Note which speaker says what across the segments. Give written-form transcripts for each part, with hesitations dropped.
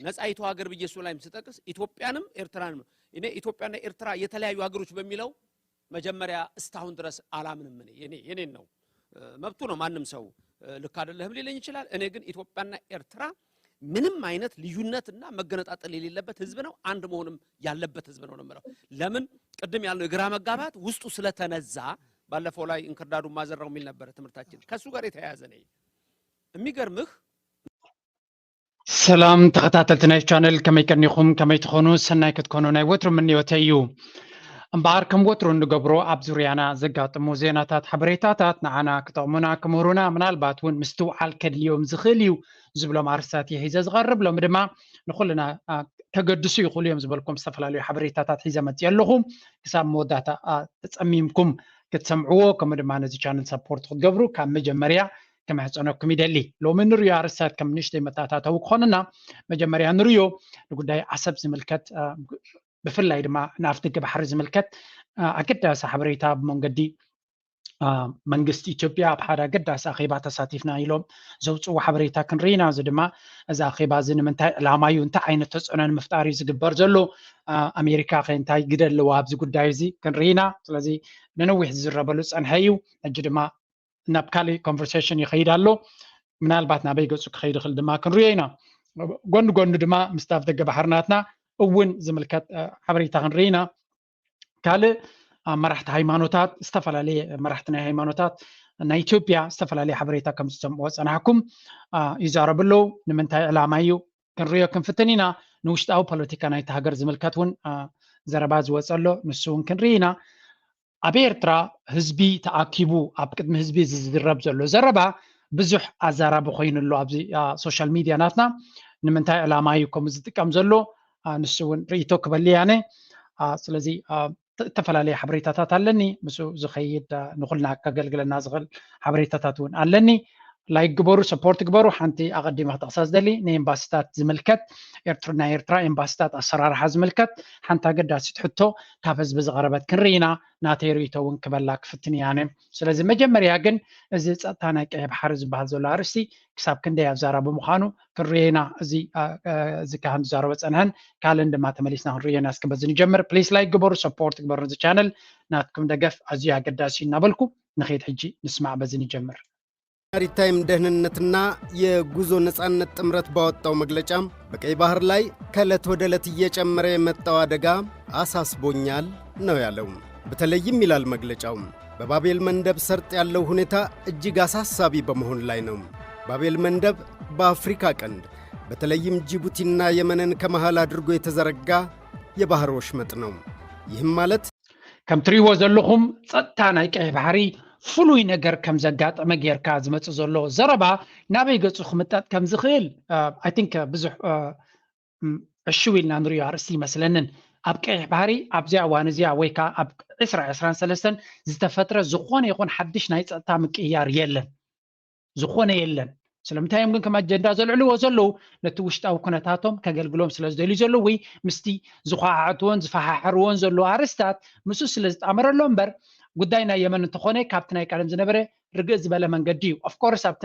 Speaker 1: ነፃይቱ ሀገር በየሱ ላይም ስጠቅስ ኢትዮጵያንም ኤርትራንም እኔ ኢትዮጵያና ኤርትራ የተለያዩ ሀገሮች በሚለው መጀመሪያ እስታሁን ድረስ አላምንም የኔ ነው መብቱ ነው ማንም ሰው ልክ አይደለም ሊለኝ ይችላል እኔ ግን ኢትዮጵያና ኤርትራ ምንም አይነት ልዩነትና መገነጣጠል የሌለበት ህዝብ ነው አንድ መሆንም ያለበት ህዝብ ነው ማለት ለምን ቀደም ያለው የግራ መጋባት ውስጡ ስለተነዛ ባለፈው ላይ እንክርዳዱ ማዘራው ሚል ነበር ትምርታችን ከሱ ጋር የተያያዘ ነው የሚገርምህ
Speaker 2: ሰላም ተከታተልትና ቻናል ከመይቀኒኹም ከመይትኾኑ ሰናይ ክትኮኑ ናይ ወትሩ ምን ይወተዩ እምባር ከም ወትሩ እንገብሮ ኣብ ዙርያና ዘጋጥሙ ዜናታት ሓበሬታታት ንዓና ክጠቕሙና ክምሩና ምናልባት እውን ምስትውዓል ከድልዮም ዝኽእል እዩ ዝብሎም ኣርስታት የሂዘ ዝቐርብ ሎም ድማ ንኹልና ከገድሱ ይኽእሉ እዮም ዝበልኩም ዝተፈላለዩ ሓበሬታታት ሒዘ መፅእ ኣለኹ ክሳብ መወዳእታ ተፀሚምኩም ክትሰምዕዎ ከምኡ ድማ ነዚ ቻናል ሰፖርት ክትገብሩ ካብ መጀመርያ كما حصنكم يدلي لو من ريو عرسات كم نشتي متاتاتو كخوننا مجمريا نريو لقداي عصب زملكت بفلاي دما نافتك بحر زملكت اكيد صحابريتا بمنقدي منغست ኢትዮጵያ بحدا قداس اخيبا تساتيفنا يلوم زوصو حبريتا كنرينا زدما اذا اخيبا زن منታይ ላማዩ እንታይ ዓይነት ተጽዕኖን መፍጣሪ ዝግበር ዘሎ ኣሜሪካ ከንታይ ግደልዋ ኣብዚ ጉዳይ እዚ ክንሪና ስለዚ ነነውሕ ዝረበሉ ጸንሐዩ እጅ ድማ نابكالي conversation يخيدالو من البات نابي قصو كخيد خل دما كنرينا قند دما مستاف دقة بحرناتنا اون زملكات حبريتا كنرينا كالي مرحت هايمانوتات استفل عليه مرحتنا هايمانوتات نا إثيوبيا استفل عليه حبريتا كم سموز انا حكم يزاربلو نمنتاي علامايو كنريو كنفتنينا نوشت او بوليتيكا نايت هاجر زملكاتون زرباز وصلو نسون كنرينا أبيرترا هزبي تأكيبو أبكد هزبي زرب زلو زربا بزح أزارب خوين اللو أبزي سوشيال ميديا ناتنا نمنتاي علامة يكم زدكم زلو نسون ريتو كبالي يعني سلزي تفل عليه حبريتاتات علني مسو زخيد نقولنا كقلقل الناس غل حبريتاتاتون علني لايك جبرو سبورت جبرو حنتي أقدم هتقصاص دلي نيم باستات زملكت إرترا إم باستات أسرار حزملكت حنتا قد ستحطو كافز بزغربات كنرينا ناتيريتو ونكبلاك فتني يعني سلازم مجمر ياقن إزي تانا كيب حرز بهالزولا عرسي كساب كندي أفزارا بمخانو كنرينا زي كهان زاربات أنهن كالن دما تمليسنا هنرينا اسكبزن جمر بليس لايك جبرو سبورت جبرو نزي channel ناتكم دقف أزيها قداسي نابلكو نخيط حجي نسمع بزن جمر
Speaker 3: ማሪታይም ደህንነትና የጉዞ ነጻነት ጥምረት ባወጣው መግለጫም በቀይ ባህር ላይ ከለት ወደ ለት እየጨመረ የመጣው አደጋ አሳስቦኛል ነው ያለው። በተለይም ይላል መግለጫው በባቤል መንደብ ሰርጥ ያለው ሁኔታ እጅግ አሳሳቢ በመሆን ላይ ነው። ባቤል መንደብ በአፍሪካ ቀንድ በተለይም ጅቡቲና የመንን ከመሃል አድርጎ የተዘረጋ የባህር ወሽመጥ ነው። ይህም ማለት
Speaker 2: ከም ትሪዎ ዘለኹም ጸጥታ ናይ ቀይ ባህሪ ፍሉይ ነገር ከም ዘጋጠመ ጌርካ ዝመጽእ ዘሎ ዘረባ ናበይ ገጹ ክምጣጥ ከም ዝኽእል አይ ቲንክ ብዙሕ ዕሽው ኢልና ንሪኦ ኣርእስቲ ይመስለንን ኣብ ቀይሕ ባህሪ ኣብዚኣ እዋን እዚኣ ወይ ከዓ ኣብ 2023 ዝተፈጥረ ዝኾነ ይኹን ሓድሽ ናይ ጸጥታ ምቅያር የለን ዝኾነ የለን ስለምንታይም ግን ከም ኣጀንዳ ዘልዕልዎ ዘለዉ ነቲ ውሽጣዊ ኩነታቶም ከገልግሎም ስለ ዝደልዩ ዘለዉ ወይ ምስቲ ዝኳዓዕትዎን ዝፈሓሕርዎን ዘለዉ ኣርስታት ምስ ስለ ዝጣመረሎ እምበር ጉዳይ ናይ የመን እንተኾነ ካብቲ ናይ ቀደም ዝነበረ ርግእ ዝበለ መንገዲ እዩ ኦፍ ኮርስ ኣብቲ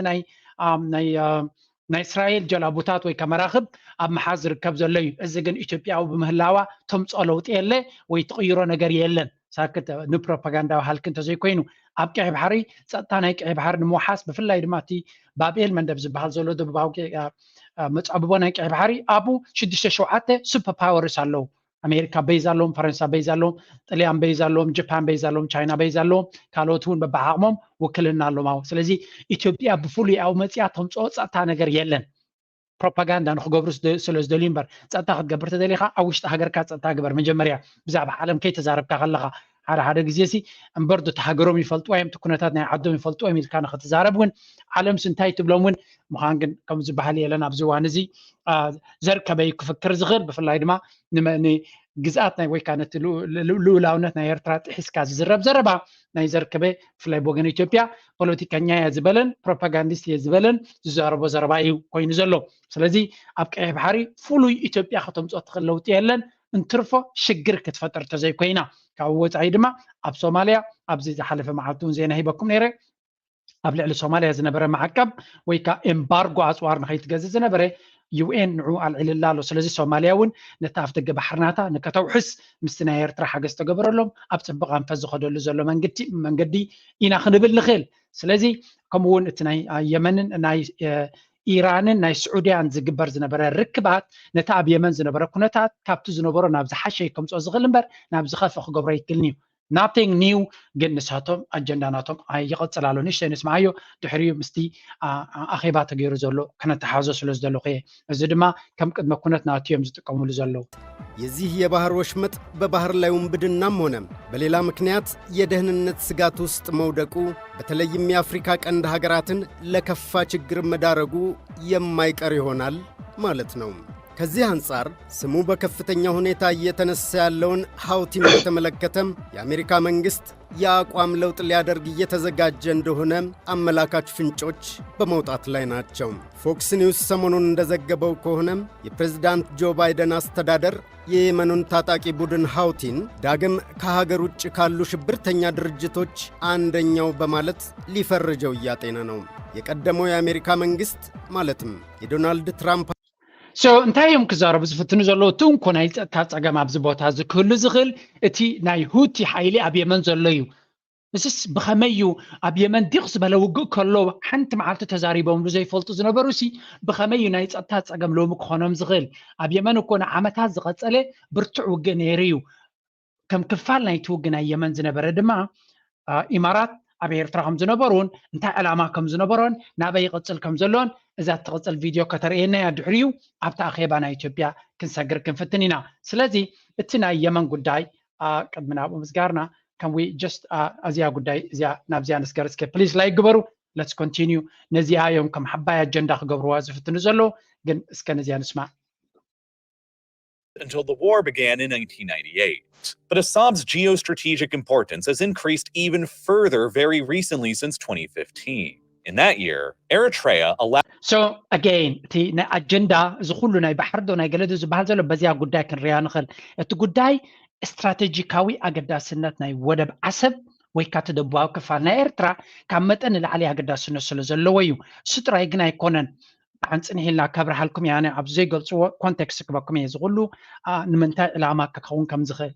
Speaker 2: ናይ እስራኤል ጀላቡታት ወይ ከመራኽብ ኣብ መሓዝ ዝርከብ ዘሎ እዩ እዚ ግን ኢትዮጵያዊ ብምህላዋ ተምፅኦ ለውጢ የለ ወይ ትቕይሮ ነገር የለን ሳክት ንፕሮፓጋንዳዊ ሃልክ እንተዘይኮይኑ ኣብ ቀይ ባሕሪ ጸጥታ ናይ ቀይ ባሕሪ ንምውሓስ ብፍላይ ድማ እቲ ባቤል መንደብ ዝበሃል ዘሎ ደቡባዊ መጻብቦ ናይ ቀይ ባሕሪ ኣብኡ 6-7 ሱፐር ፓወርስ ኣለዉ አሜሪካ በይዛሎም ፈረንሳ በይዛሎም ጣሊያን በይዛሎም ጃፓን በይዛሎም ቻይና በይዛሎም ካልኦቱን በባዓቅሞም ወክልና ኣለማው ስለዚ ኢትዮጵያ ብፍሉይ ኣብ መጽያ ተምጽኦ ጸጥታ ነገር የለን ፕሮፓጋንዳ ንኽገብሩ ስለ ዝደልዩ እምበር ጸጥታ ክትገብር ተደሊኻ ኣብ ውሽጢ ሃገርካ ጸጥታ ግበር መጀመርያ ብዛዕባ ዓለም ከይተዛረብካ ከለኻ ሓደ ግዜ ሲ እምበርዶ ተሃገሮም ይፈልጡ እዮም ኩነታት ናይ ዓዶም ይፈልጡ እዮም ኢልካ ንኽትዛረብ እውን ዓለም ስንታይ ትብሎም እውን ምዃን ግን ከም ዝበሃል የለን ኣብዚ እዋን እዚ ዘርከበይ ክፍክር ዝኽእል ብፍላይ ድማ ግዝኣት ናይ ወይ ከዓ ነቲ ልኡላውነት ናይ ኤርትራ ጥሒስካ ዝዝረብ ዘረባ ናይ ዘርከበ ብፍላይ ብወገን ኢትዮጵያ ፖለቲከኛ እየ ዝበለን ፕሮፓጋንዲስት እየ ዝበለን ዝዛረቦ ዘረባ እዩ ኮይኑ ዘሎ ስለዚ ኣብ ቀይሕ ባሕሪ ፍሉይ ኢትዮጵያ ከተምፅኦ ትኽእል ለውጢ የለን እንትርፎ ሽግር ክትፈጥር ተዘይኮይና ካብ ወፃኢ ድማ ኣብ ሶማልያ ኣብዚ ዝሓለፈ መዓልቱን ዜና ሂበኩም ነይረ ኣብ ልዕሊ ሶማልያ ዝነበረ ማዕቀብ ወይ ከዓ ኤምባርጎ ኣፅዋር ንኸይትገዝእ ዝነበረ UN ንዑ አልዕልላ ኣሎ ስለዚ ሶማልያ እውን ነታ ኣፍ ደገ ባሕርናታ ንከተውሕስ ምስቲ ናይ ኤርትራ ሓገዝ ተገበረሎም ኣብ ፅቡቅ ኣንፈት ዝኸደሉ ዘሎ መንገዲ ኢና ክንብል ንኽእል ስለዚ ከምኡ እውን እቲ ናይ የመንን ናይ ኢራንን ናይ ስዑድያን ዝግበር ዝነበረ ርክባት ነታ ኣብ የመን ዝነበረ ኩነታት ካብቲ ዝነበሮ ናብ ዝሓሸ ከምፅኦ ዝኽእል እምበር ናብ ዝኸፍእ ክገብሮ ይክእልኒ እዩ nothing new ግን ንሳቶም ኣጀንዳ ናቶም ይቕፅላሉ ንሽተይ ንስማዓዮ ድሕሪኡ ምስቲ ኣኼባ ተገይሩ ዘሎ ከነተሓዞ ስለ ዝደለኹ እየ እዚ ድማ ከም ቅድመ ኩነት ናትዮም ዝጥቀሙሉ ዘለዉ
Speaker 3: የዚህ የባህር ወሽመጥ በባህር ላይ ውንብድናም ሆነ በሌላ ምክንያት የደህንነት ስጋት ውስጥ መውደቁ በተለይም የአፍሪካ ቀንድ ሀገራትን ለከፋ ችግር መዳረጉ የማይቀር ይሆናል ማለት ነው። ከዚህ አንጻር ስሙ በከፍተኛ ሁኔታ እየተነሳ ያለውን ሐውቲን በተመለከተም የአሜሪካ መንግስት የአቋም ለውጥ ሊያደርግ እየተዘጋጀ እንደሆነ አመላካች ፍንጮች በመውጣት ላይ ናቸው። ፎክስ ኒውስ ሰሞኑን እንደዘገበው ከሆነ የፕሬዝዳንት ጆ ባይደን አስተዳደር የየመኑን ታጣቂ ቡድን ሐውቲን ዳግም ከሀገር ውጭ ካሉ ሽብርተኛ ድርጅቶች አንደኛው በማለት ሊፈርጀው እያጤነ ነው። የቀደመው የአሜሪካ መንግስት ማለትም የዶናልድ ትራምፕ
Speaker 2: እንታይ እዮም ክዛረቡ ዝፍትኑ ዘለዉ እቲ እንኮ ናይ ፀጥታ ፀገም ኣብዚ ቦታ ዝክህሉ ዝኽእል እቲ ናይ ሁቲ ሓይሊ ኣብ የመን ዘሎ እዩ እስስ ብኸመይ እዩ ኣብ የመን ዲቕ ዝበለ ውግእ ከሎ ሓንቲ መዓልቲ ተዛሪቦምሉ ዘይፈልጡ ዝነበሩ ሲ ብኸመይ እዩ ናይ ፀጥታ ፀገም ሎሚ ክኾኖም ዝኽእል ኣብ የመን እኮ ንዓመታት ዝቐፀለ ብርቱዕ ውግእ ነይሩ እዩ ከም ክፋል ናይቲ ውግእ ናይ የመን ዝነበረ ድማ ኢማራት ኣብ ኤርትራ ከም ዝነበሩን እንታይ ዕላማ ከም ዝነበሮን ናበይ ይቕፅል ከም ዘለዎን እዛ ትቕፅል ቪድዮ ከተርእየና እያ ድሕሪኡ ኣብቲ ኣኼባ ናይ ኢትዮጵያ ክንሰግር ክንፍትን ኢና ስለዚ እቲ ናይ የመን ጉዳይ ቅድሚ ናብኡ ምስጋርና ከም ዊ ጀስት እዚያ ጉዳይ እዚያ ናብዚያ ንስገር እስከ ፕሊዝ ላይ ግበሩ ሌትስ ኮንቲኒዩ ነዚኣ እዮም ከም ሓባይ ኣጀንዳ ክገብርዋ ዝፍትኑ ዘለዉ ግን እስከ ነዚያ ንስማዕ
Speaker 4: until the war began in 1998. But Assad's geostrategic importance has increased even further very recently since 2015. In that year, Eritrea allowed...
Speaker 2: So, again, the agenda is a ናይ ባሕርዶ ናይ ገለዶ ዝበሃል ዘሎ በዚያ ጉዳይ ክንሪያ ንኽእል እቲ ጉዳይ ስትራቴጂካዊ ኣገዳስነት ናይ ወደብ ዓሰብ ወይ ካተ ደቡባዊ ክፋል ናይ ኤርትራ ካብ መጠን ንላዕሊ ኣገዳስነት ስለ ዘለዎ እዩ እሱ ጥራይ ግን ኣይኮነን አንጽንሄልና ከብርሃልኩም ያነ ኣብ ዘይገልጽዎ ኮንቴክስት ክበኩም ይዝغሉ ንምንታይ ዕላማ ከኸውን ከም ዝኽእል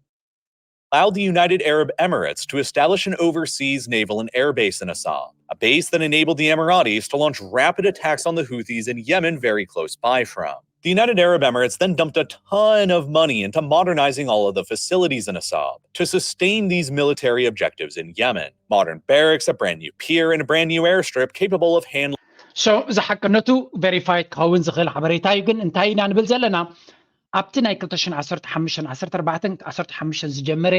Speaker 4: allowed the United Arab Emirates to establish an overseas naval and air base in Assab, a base that enabled the Emiratis to launch rapid attacks on the Houthis in Yemen very close by from. The United Arab Emirates then dumped a ton of money into modernizing all of the facilities in Assab to sustain these military objectives in Yemen. Modern barracks, a brand new pier, and a brand new airstrip capable of handling
Speaker 2: So ዝሓቅነቱ ቬሪፋይድ ክኸውን ዝኽእል ሓበሬታ እዩ ግን እንታይ ኢና ንብል ዘለና ኣብቲ ናይ 2015 ዝጀመረ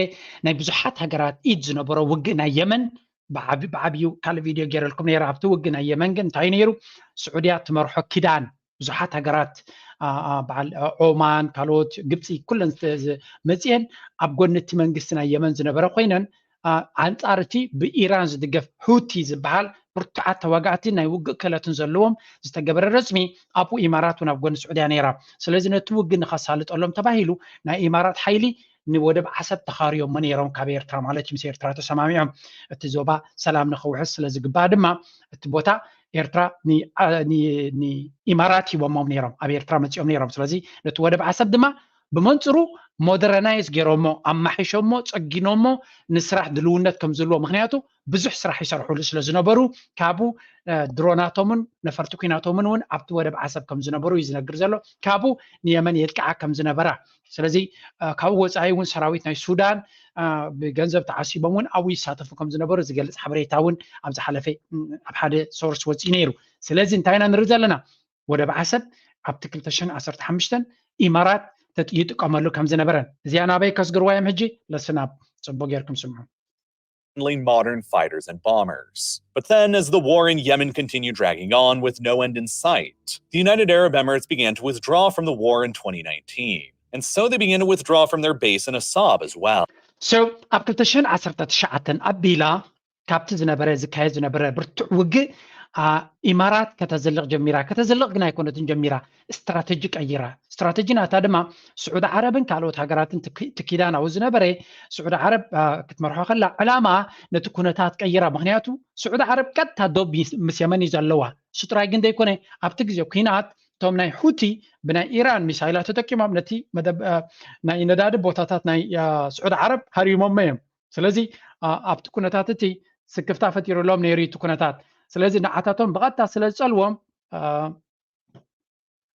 Speaker 2: ናይ ብዙሓት ሃገራት ኢድ ዝነበሮ ውግእ ናይ የመን ብዓብዩ ካልእ ቪድዮ ገይረልኩም ነይረ ኣብቲ ውግእ ናይ የመን ግን እንታይ ነይሩ ስዑድያ ትመርሖ ኪዳን ብዙሓት ሃገራት በዓል ኦማን ካልኦት ግብፂ ኩለን መፅአን ኣብ ጎኒ እቲ መንግስቲ ናይ የመን ዝነበረ ኮይነን አንጻር እቲ ብኢራን ዝድገፍ ሁቲ ዝበሃል ብርቱዓት ተዋጋእቲ ናይ ውግእ ክእለትን ዘለዎም ዝተገበረ ረስሚ ኣብኡ ኢማራት እውን ኣብ ጎኒ ስዑድያ ነይራ ስለዚ ነቲ ውግእ ንኸሳልጠሎም ተባሂሉ ናይ ኢማራት ሓይሊ ንወደብ ዓሰብ ተኻርዮም ነይሮም ካብ ኤርትራ ማለት እዩ ምስ ኤርትራ ተሰማሚዖም እቲ ዞባ ሰላም ንኽውሕስ ስለዝግባእ ድማ እቲ ቦታ ኤርትራ ንኢማራት ሂቦሞም ነይሮም ኣብ ኤርትራ መፂኦም ነይሮም ስለዚ ነቲ ወደብ ዓሰብ ድማ ብመንፅሩ ሞደርናይዝ ገይሮሞ ኣማሒሾሞ ፀጊኖሞ ንስራሕ ድልውነት ከም ዘለዎ ምክንያቱ ብዙሕ ስራሕ ይሰርሑሉ ስለ ዝነበሩ ካብኡ ድሮናቶምን ነፈርቲ ኩናቶምን እውን ኣብቲ ወደብ ዓሰብ ከም ዝነበሩ እዩ ዝነግር ዘሎ ካብኡ ንየመን የጥቅዓ ከም ዝነበራ ስለዚ ካብኡ ወፃኢ እውን ሰራዊት ናይ ሱዳን ብገንዘብ ተዓሲቦም እውን ኣብኡ ይሳተፉ ከም ዝነበሩ ዝገልፅ ሓበሬታ እውን ኣብ ዝሓለፈ ኣብ ሓደ ሶርስ ወፂኡ ነይሩ ስለዚ እንታይ ኢና ንርኢ ዘለና ወደብ ዓሰብ ኣብቲ 2015 ኢማራት ይጥቀመሉ ከም ዝነበረን እዚኣ ናበይ ከስግርዋ እዮም ሕጂ ለስናብ ጽቡቅ ጌርኩም ስምዑ
Speaker 4: modern fighters and bombers. But then, as the war in Yemen continued dragging on with no end in sight, the United Arab Emirates began to withdraw from the war in 2019. And so they began to withdraw from their base in Assab as well.
Speaker 2: So, ኣብ 2019 ኣቢላ ካብቲ ዝነበረ ዝካየድ ዝነበረ ብርቱዕ ውግእ ኢማራት ከተዘልቕ ጀሚራ ከተዘልቕ ግን ኣይኮነትን ጀሚራ ስትራቴጂ ቀይራ ስትራቴጂ ናታ ድማ ስዑድ ዓረብን ካልኦት ሃገራትን ትኪዳን ኣብኡ ዝነበረ ስዑድ ዓረብ ክትመርሖ ከላ ዕላማ ነቲ ኩነታት ቀይራ ምክንያቱ ስዑድ ዓረብ ቀጥታ ዶብ ምስ የመን እዩ ዘለዋ እሱ ጥራይ ግን ዘይኮነ ኣብቲ ግዜ ኩናት توم ناي حوتي بناي إيران ميسايلات تتكيمام نتي مدب ناي نداد بوتاتات ناي سعود عرب هاريومم ميم سلازي أبت كونتاتتي سكفتا فتيرو لهم نيري تكونتات سلازي نعتاتهم بغتا سلاز ألوم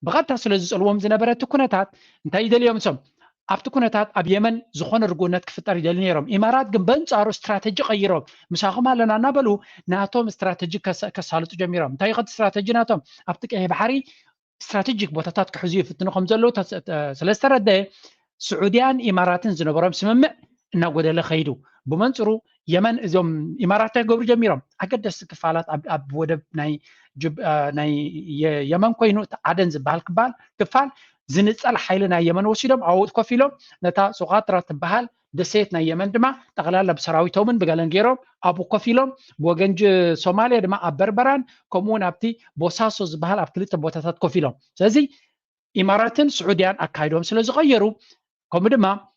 Speaker 2: بغتا سلاز ألوم زنبرة تكونتات انتاي دليوم سم أبت كونتات أب يمن زخون رجونات كفتار يدلنيرهم إمارات جنبن صاروا استراتيجي غيرهم مساهم لنا نبلو ناتهم استراتيجي كسالت جميرهم انتاي قد استراتيجي ناتهم أبتك إيه بحري استراتيجيك بوتاتات كحزيه في التنقم زلو سلسة ردة سعوديان إماراتين زنبرهم سممع إنه قد له خيدو بمنصرو يمن إذا إماراتين قبر جميرهم أكد استكفالات أب ودب ناي جب ناي يمن كوينو عدن زبال كبال كفال زنصال حيلنا يمن وسيدهم عود كفيلهم نتا سقاطرة تبهال دسيتنا يمن دما تغلال بسراويتهم بقالن غيرهم أبو كفيلهم بوغنج سوماليا دما أبربران كمون أبتي بوساسو زبال أبكليت بوتاتات كفيلهم سلازي إماراتين سعوديان أكايدهم سلازي غيروا كم دما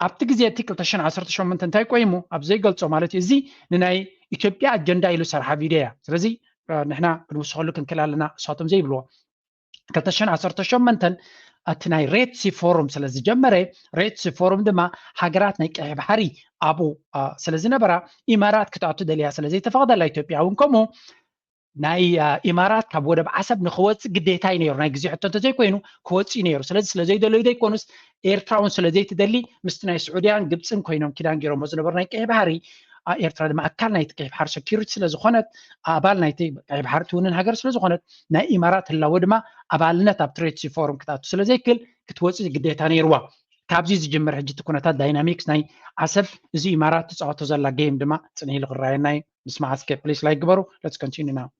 Speaker 2: أبتك زيتي كلتشن 10 تنتاي قيمو أبزي قلت سوماليتي زي نناي إثيوبيا أجندا إلو سرحة فيديا سلازي نحنا بنوصل لكم كلالنا صوتهم زي بلو كلتشن 10 أتناي ريت سي فورم سلازي جمرة ريت سي فورم دما حجرات نيك بحري أبو سلازي نبرا إمارات كتعطو دليا سلازي تفاضل إثيوبيا ونكمو ناي إمارات كابوده بعصب نخوت قديتاي نيرو ناي جزي حتى تزي كوينو كوتس نيرو سلازي دلو يدي كونس إيرتراون سلازي تدلي مستناي سعوديان قبسن كوينو كيدان جيرو مزنبر ناي كي بحري إيرترا دما أكل نايت كي بحر سكيورتي سلازي خونت أبال نايتي كي بحر تونن هاجر سلازي خونت ناي إمارات هلا ودما أبالنا تابتريتسي فورم كتاتو سلازي كل كتوتس قديتا نيروا كابزي زجمر حجي تكونتات دايناميكس ناي عصب زي إمارات تصعطو زلا جيم دما تسنهي لغراي ناي نسمع اسكيب بليز لايك قبرو let's continue now.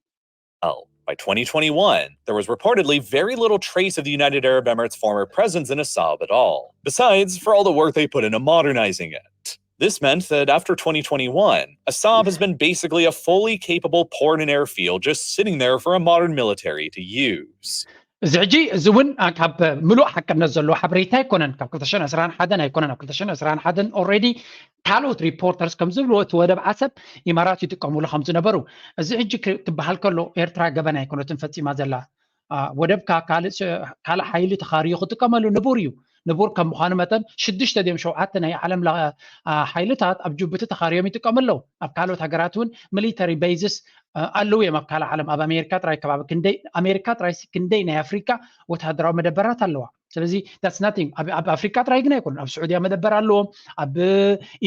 Speaker 4: By 2021, there was reportedly very little trace of the United Arab Emirates' former presence in Assab at all, besides for all the work they put into modernizing it. This meant that after 2021, Assab has been basically a fully capable port and airfield just sitting there for a modern military to use.
Speaker 2: زعجي زون كاب ملوء حق نزلوا حبريتها يكونن كاب كلتشن أسران حدا يكونن كاب كلتشن أسران حدا already كالوت ريبورترز كم زلوا تودب عسب إمارات يتقاموا له 5 نبرو زعجي تبهال كله إيرترا جبنا يكونوا تنفتي ما زلا ودب كال حيلي تخاريخ تقاملوا نبوريو نبور كم مخانمة شدش تديم شو عتنا يعلم لا حيلتات أبجوبة تخاريهم يتقاملوا أبكالوت هجراتون ميليتري بيزس قالوا يا مكال عالم أب أمريكا تراي كباب كندي أمريكا تراي كندي نا أفريقيا وتهدروا مدبرات اللوا سلزي that's nothing أب أفريقيا تراي جنا يكون أب السعودية مدبر اللهم أب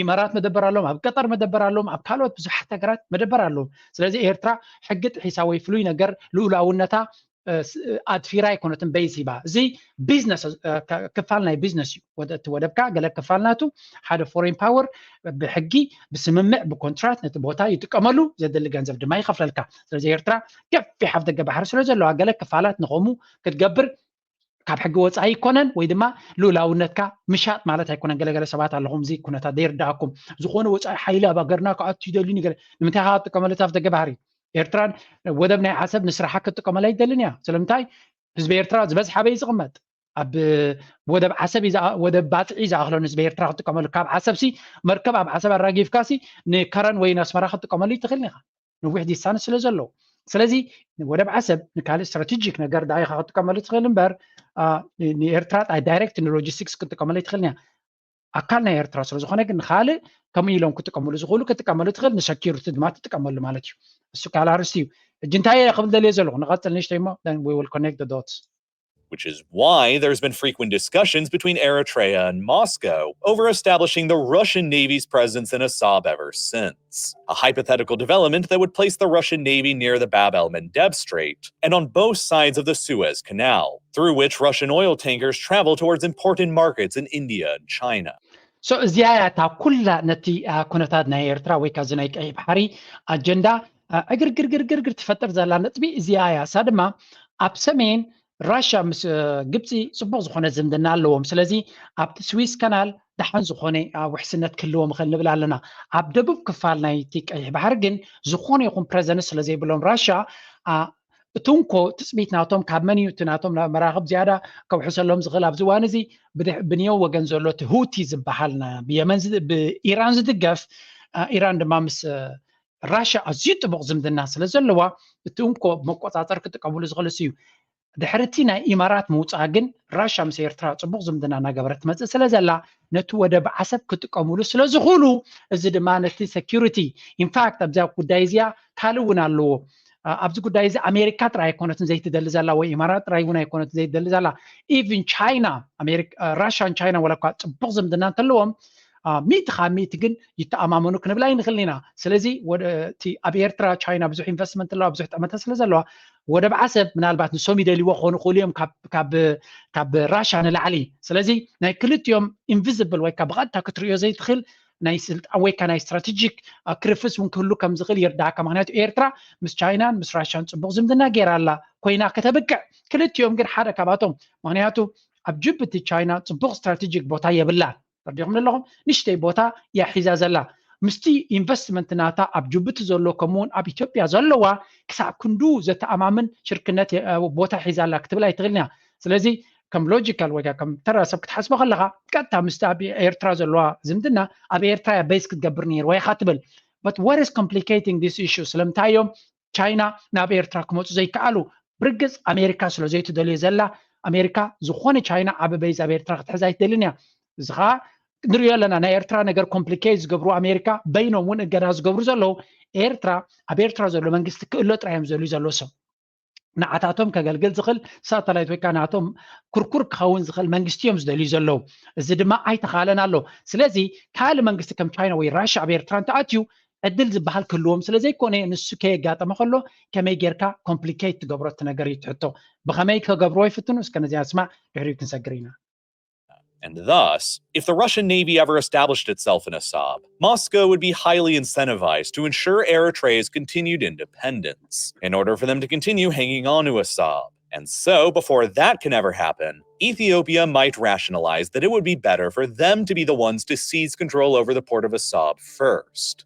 Speaker 2: إمارات مدبر اللهم أب قطر مدبر اللهم أب كالوت بزح تجارات مدبر اللهم سلزي إيرترا حقت حساوي فلوي نجر لولا ونتا أدفيرا يكون تنبيسي با زي بيزنس كفالنا بيزنس ودبكا قال كفالناتو هذا فورين باور بحقي بسممع بكونترات نتبوتا يتكملوا زاد اللي جانزف دما يخاف لك سلازي إيرترا كيف في حفظ بحر سلازي لو قال كفالات نقومو كتقبر كاب حق وصاي كونن ويدما لولاونتك مشات معناتها يكون قال سبات اللهم زي كنتا دير داكم زخونه وصاي حيله باغرنا كات يدلني قال لمتى هات كملت افدق بحري إيرتران ودبنا حسب نسرحك تقام لا يدلنيا سلمتاي حزب إيرترا زبز حبي يزغمت أب ودب حسب إذا ودب بات إذا أخلون حزب إيرترا تقام الكاب حسب سي مركب أب حسب الراجيف كاسي نكرن وين أسمر خط تقام لي تخلنيها نوحدي السنة سلزلو سلزي ودب حسب نكال استراتيجيك نجار داي خط تقام لي تخلن بار إيرترا أي دايركت اللوجيستكس كنت تقام لي تخلنيها أكلنا إيرترا سلزخونه كن خاله كم يلون كنت تقام لي زغلو كنت تقام لي تخل نشكير تدمات تقام لي مالتي السؤال عرستي جنتاي قبل دليل زلو نقطة نشتيما then we will connect the dots.
Speaker 4: Which is why there's been frequent discussions between Eritrea and Moscow over establishing the Russian Navy's presence in Assab ever since. A hypothetical development that would place the Russian Navy near the Bab el-Mandeb Strait and on both sides of the Suez Canal, through which Russian oil tankers travel towards important markets in India and China.
Speaker 2: So زيادة كل نتي كونتادنا إيرترا ويكازنايك أي بحري أجندة أجر تفتر زلان نتبي زيادة سادما أبسمين راشا مس جبتي صبغ زخونة زمدنا لهم سلازي أب سويس كانال دحن زخونة وحسنت كلهم خلنا بلا لنا أب دبب كفالنا يتيك أي بحرجن زخونة يكون بريزنس سلازي بلهم راشا تونكو تسميت ناتهم كابمنيو تناتهم مراقب زيادة كو حسن لهم زغلاب زوانزي بنيو وجنزولو تهوتي زبحالنا بيمن بإيران زدقف إيران دمامس راشا أزيد تبغ زمد الناس لزلوا تونكو مقاطعتر كتقبل زغلسيو ድሕርቲ ናይ ኢማራት ምውፃእ ግን ራሽያ ምስ ኤርትራ ፅቡቅ ዝምድና እናገበረት ትመፅእ ስለ ዘላ ነቲ ወደብ ዓሰብ ክጥቀምሉ ስለ ዝኽእሉ እዚ ድማ ነቲ ሴኪሪቲ ኢንፋክት ኣብዛ ጉዳይ እዚኣ ካልእ እውን ኣለዎ ኣብዚ ጉዳይ እዚ ኣሜሪካ ጥራይ ኣይኮነትን ዘይትደሊ ዘላ ወይ ኢማራት ጥራይ እውን ኣይኮነትን ዘይትደሊ ዘላ ኢቭን ቻይና ራሽያን ቻይና ወላ እኳ ፅቡቅ ዝምድና እንተለዎም ሚእቲ ካብ ሚእቲ ግን ይተኣማመኑ ክንብል ኣይንኽእል ኢና ስለዚ ኣብ ኤርትራ ቻይና ብዙሕ ኢንቨስትመንት ኣለዋ ብዙሕ ጠመተ ስለ ዘለዋ ወደብ ዓሰብ ምናልባት ንሶም ይደልይዎ ክኾኑ ክእሉ እዮም ካብ ራሽያ ንላዕሊ ስለዚ ናይ ክልቲኦም ኢንቪዚብል ወይ ከዓ ብቐጥታ ክትሪኦ ዘይትኽእል ናይ ስልጣን ወይ ከዓ ናይ ስትራቴጂክ ክርፍስ እውን ክህሉ ከም ዝኽእል ይርዳእካ ምክንያቱ ኤርትራ ምስ ቻይናን ምስ ራሽያን ፅቡቅ ዝምድና ገይራ ኣላ ኮይና ከተብቅዕ ክልቲኦም ግን ሓደ ካብኣቶም ምክንያቱ ኣብ ጅቡቲ ቻይና ፅቡቅ ስትራቴጂክ ቦታ የብላን ረዲኹም ኣለኹም ንሽተይ ቦታ እያ ሒዛ ዘላ ምስቲ ኢንቨስትመንት ናታ ኣብ ጅቡቲ ዘሎ ከምኡውን ኣብ ኢትዮጵያ ዘለዋ ክሳብ ክንዱ ዘተኣማምን ሽርክነት ቦታ ሒዛ ኣላ ክትብል ኣይትኽእልን እያ ስለዚ ከም ሎጂካል ወይ ከም ተራሰብ ክትሓስቦ ከለካ ቀጥታ ምስቲ ኣብ ኤርትራ ዘለዋ ዝምድና ኣብ ኤርትራ ቤዝ ክትገብር ነይሩ ወይ ክትብል but what is complicating this issue ስለምንታይ እዮም ቻይና ናብ ኤርትራ ክመፁ ዘይከኣሉ ብርግፅ ኣሜሪካ ስለ ዘይትደልዮ ዘላ ኣሜሪካ ዝኾነ ቻይና ዓብ ቤዝ ኣብ ኤርትራ ክትሕዝ ኣይትደልን እያ እዚ ከዓ ንሪኦ ኣለና ናይ ኤርትራ ነገር ኮምፕሊኬት ዝገብሩ ኣሜሪካ በይኖም እውን እገዳ ዝገብሩ ዘለዉ ኤርትራ ኣብ ኤርትራ ዘሎ መንግስቲ ክእሎ ጥራዮም ዘልዩ ዘሎ ሰብ ንዓታቶም ከገልግል ዝኽእል ሳተላይት ወይ ከዓ ናቶም ኩርኩር ክኸውን ዝኽእል መንግስቲ እዮም ዝደልዩ ዘለዉ እዚ ድማ ኣይተኻለን ኣሎ ስለዚ ካልእ መንግስቲ ከም ቻይና ወይ ራሽያ ኣብ ኤርትራ እንተኣትዩ ዕድል ዝበሃል ክህልዎም ስለ ዘይኮነ ንሱ ከየጋጠመ ከሎ ከመይ ጌርካ ኮምፕሊኬት ትገብሮ እቲ ነገር እዩ ትሕቶ ብኸመይ ከገብርዎ ይፍትኑ እስከ ነዚኣ ስማዕ ድሕሪኡ ክንሰግር ኢና
Speaker 4: And thus, if the Russian Navy ever established itself in Assab, Moscow would be highly incentivized to ensure Eritrea's continued independence in order for them to continue hanging on to Assab. And so, before that can ever happen, Ethiopia might rationalize that it would be better for them to be the ones to seize control over the port of Assab first.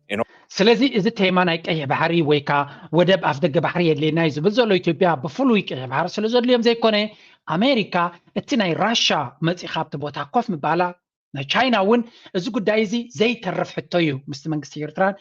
Speaker 2: ስለዚ እዚ ቴማ ናይ ቀይሕ ባሕሪ ወይ ከዓ ወደብ ኣፍ ደገ ባሕሪ የድልየና እዩ ዝብል ዘሎ ኢትዮጵያ ብፍሉይ ቀይሕ ባሕሪ ስለ ዘድልዮም ዘይኮነ ኣሜሪካ እቲ ናይ ራሽያ መፂኻ ኣብቲ ቦታ ኮፍ ምባላ ናይ ቻይና እውን እዚ ጉዳይ እዚ ዘይተርፍ ሕቶ እዩ ምስቲ መንግስቲ ኤርትራን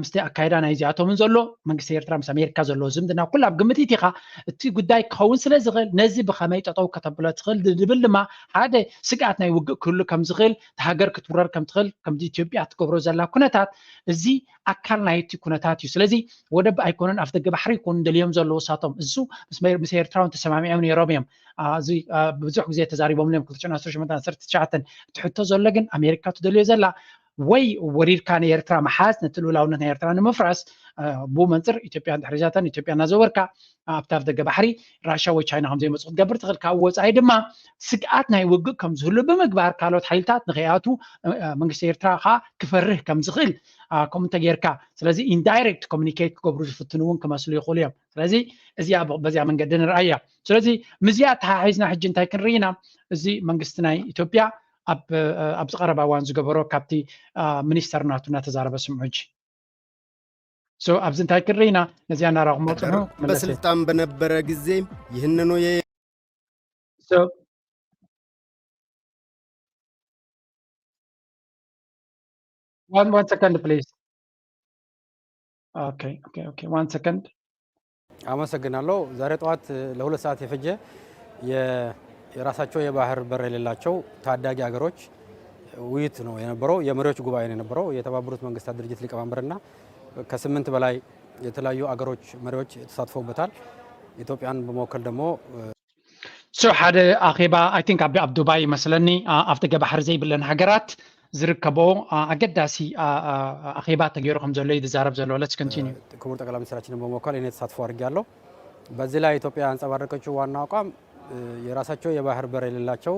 Speaker 2: ምስቲ ኣካይዳ ናይ እዚኣቶምን ዘሎ መንግስቲ ኤርትራ ምስ ኣሜሪካ ዘሎ ዝምድና ኩሉ ኣብ ግምት ኢኻ እቲ ጉዳይ ክኸውን ስለ ዝኽእል ነዚ ብኸመይ ጠጠው ከተብሎ ትኽእል ዝብል ድማ ሓደ ስግኣት ናይ ውግእ ክህሉ ከም ዝኽእል ሃገር ክትውረር ከም ትኽእል ከምዚ ኢትዮጵያ ትገብሮ ዘላ ኩነታት እዚ ኣካል ናይቲ ኩነታት እዩ ስለዚ ወደብ ኣይኮነን ኣፍ ደገ ባሕሪ ይኮኑ ደልዮም ዘለዉ ሳቶም እሱ ምስ ኤርትራውን ተሰማሚዖም ነይሮም እዮም እዚ ብዙሕ ግዜ ተዛሪቦም እዮም 2018 ትሕቶ ዘሎ ግን ኣሜሪካ ትደልዮ ዘላ ወይ ወሪድካ ንኤርትራ መሓዝ ነቲ ልኡላውነት ናይ ኤርትራ ንምፍራስ ብኡ መንፅር ኢትዮጵያ ድሕሪዛተን ኢትዮጵያ እናዘወርካ ኣብቲ ኣፍ ደገ ባሕሪ ራሽያ ወይ ቻይና ከም ዘይመፁ ክትገብር ትኽእል ካብኡ ወፃኢ ድማ ስግኣት ናይ ውግእ ከም ዝህሉ ብምግባር ካልኦት ሓይልታት ንኸይኣቱ መንግስቲ ኤርትራ ከዓ ክፈርህ ከም ዝኽእል ከምኡ እንተጌርካ ስለዚ ኢንዳይሬክት ኮሚኒኬት ክገብሩ ዝፍትኑ እውን ክመስሉ ይኽእሉ እዮም ስለዚ እዚኣ በዚኣ መንገዲ ንርአ እያ ስለዚ ምዝያ ተሓሒዝና ሕጂ እንታይ ክንርኢ ኢና እዚ መንግስቲ ናይ ኢትዮጵያ ኣብ ዝቐረባ እዋን ዝገበሮ ካብቲ ሚኒስተር ናቱ እናተዛረበ ስምዑ ሕጂ ኣብዚ እንታይ ክንርኢ ኢና ነዚያ እናራቑ መፅኑ
Speaker 3: በስልጣን በነበረ ጊዜ ይህንኑ
Speaker 2: one second please okay 1 second
Speaker 5: አመሰግናለሁ ዛሬ ጠዋት ለሁለት ሰዓት የፈጀ የራሳቸው የባህር በር የሌላቸው ታዳጊ ሀገሮች ውይይት ነው የነበረው የመሪዎች ጉባኤ ነው የነበረው የተባበሩት መንግስታት ድርጅት ሊቀመንበርና ከ8 በላይ የተለያዩ ሀገሮች መሪዎች ተሳትፈውበታል ኢትዮጵያን በመወከል ደግሞ
Speaker 2: ሓደ ኣኼባ አይ ቲንክ ኣብ ዱባይ መስለኒ ኣብ ደገ ባሕሪ ዘይብለን ሃገራት ዝርከቦ አገዳሲ አኼባ ተገይሮ ከም ዘሎ ይዛረብ ዘሎ let's continue
Speaker 5: ክቡር ጠቅላይ ሚኒስትራችንን በመወከል እኔ ተሳትፎ አድርጌያለሁ በዚህ ላይ ኢትዮጵያ አንጸባረቀችው ዋና አቋም የራሳቸው የባህር በር የሌላቸው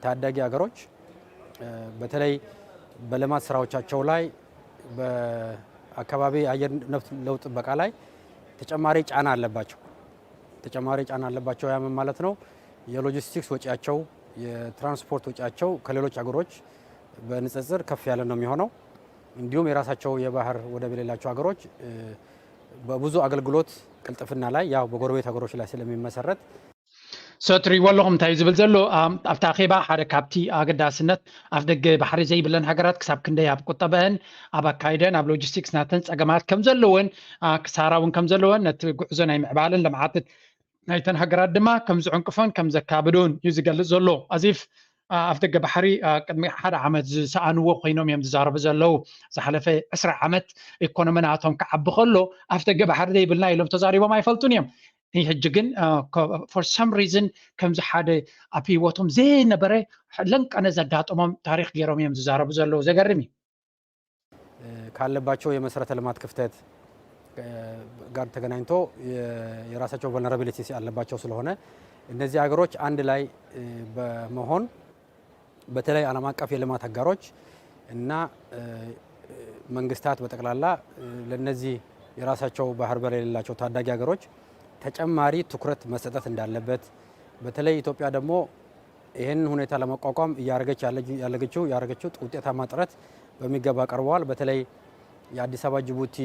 Speaker 5: ታዳጊ ሀገሮች በተለይ በልማት ስራዎቻቸው ላይ በአካባቢ አየር ንብረት ለውጥ ጥበቃ ላይ ተጨማሪ ጫና አለባቸው ያ ማለት ነው የሎጂስቲክስ ወጪያቸው የትራንስፖርት ወጪያቸው ከሌሎች ሀገሮች በንጽጽር ከፍ ያለ ነው የሚሆነው እንዲሁም የራሳቸው የባህር ወደብ የሌላቸው ሀገሮች በብዙ አገልግሎት ቅልጥፍና ላይ ያው በጎረቤት ሀገሮች ላይ ስለሚመሰረት
Speaker 2: ሶትሪ ወለኹም እንታይ ዝብል ዘሎ ኣብታ ኣኼባ ሓደ ካብቲ ኣገዳስነት ኣፍ ደገ ባሕሪ ዘይብለን ሃገራት ክሳብ ክንደይ ኣብ ቁጠበአን ኣብ ኣካይደን ኣብ ሎጂስቲክስ ናተን ፀገማት ከም ዘለወን ክሳራ እውን ከም ዘለወን ነቲ ጉዕዞ ናይ ምዕባልን ልምዓትን نايتن هجرات دما كم زعنقفون كم زكابدون يزقل زلو أزيف أفتق بحري قدمي حدا عمد سأنو خوينوم يم زارب زلو زحلفه أسرع عمد إيكونوميناتهم كعب خلو أفتق بحر دي بالله لو تزاري وما يفلتون يم هججن for some reason كم زحادة أبي وتم زين نبره لنك أنا زدات تاريخ جيروم يم زارب زلو زقرمي
Speaker 5: ካለባቸው የመሰረተ ልማት ክፍተት ጋር ተገናኝቶ የራሳቸው vulnerabilities ያለባቸው ስለሆነ እነዚህ ሀገሮች አንድ ላይ በመሆን በተለይ ዓለም አቀፍ የልማት አጋሮች እና መንግስታት በጠቅላላ ለነዚህ የራሳቸው ባህር በር የሌላቸው ታዳጊ ሀገሮች ተጨማሪ ትኩረት መስጠት እንዳለበት በተለይ ኢትዮጵያ ደግሞ ይሄን ሁኔታ ለመቋቋም ያረገችው ውጤታማ ጥረት በሚገባ ቀርቧል። በተለይ የአዲስ አበባ ጅቡቲ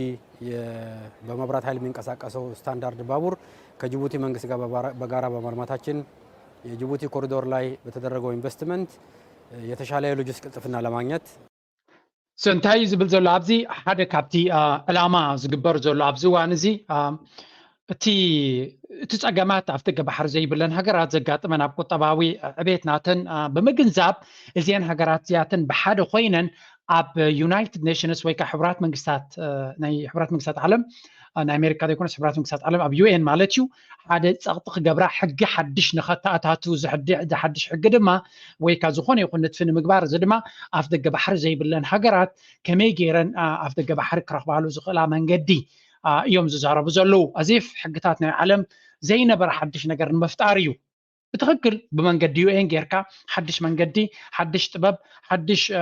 Speaker 5: በመብራት ኃይል የሚንቀሳቀሰው ስታንዳርድ ባቡር ከጅቡቲ መንግስት ጋር በጋራ በማልማታችን የጅቡቲ ኮሪዶር ላይ በተደረገው ኢንቨስትመንት የተሻለ የሎጂስቲክስ ቅልጥፍና ለማግኘት
Speaker 2: سنتاي زبل زلو أبزي حدا كابتي العما زقبر زلو أبزي وانزي تي تسأجمات أفتق بحر زي بلن هجرات زقات من أبقى طباوي عبيت ناتن بمجنزاب إزين هجرات زياتن بحد خوينن أب يونايتد نيشنز ويكا حبرات منقسات ناي حبرات منقسات عالم أنا أمريكا يكون حبرات منقسات عالم أب UN مالتيو هذا تسقط جبرا حق حدش نخطات هاتو زحدي حدش حق دما ويكا زخون يكون نتفن مقبار زدما أفتق بحر زي بلن هجرات كمي جيرن أفتق بحر كرخ بالو زخلا من قدي يوم زارب زلو أزيف حقتاتنا عالم زي نبر حدش نقر مفتاريو بتخكل بمن قد UN جيركا حدش من قدي حدش طباب حدش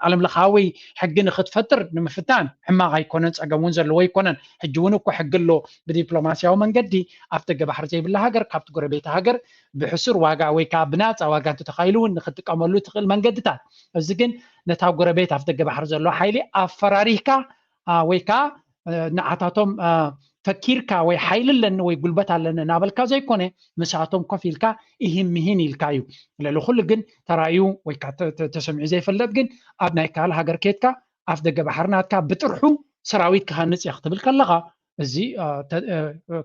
Speaker 2: علم لخاوي حقنا خد فتر نمفتان حما غيكونن صقمون زلو يكونن حجونكو حقلو بدبلوماسيا ومن قدي افتق بحر زي بالله هاجر كابت قربيت هاجر بحسر واقع ويكا بنات واقع تتخيلون نخد قملو تخيل من قدتا ازكن نتاو قربيت افتق بحر زلو حيلي افراريكا ويكا نعتاتهم فكيركا ويحيل لنا ويقلبتها لنا نابلكا زي كونه مساعتهم كفيلكا إهم مهين الكايو للو خلقن ترايو ويكا تسمع زي فلبقن أبناء كال هاجر كيتكا أفدق بحرناتكا بترحو سراويت كهانس يختبل كاللغا زي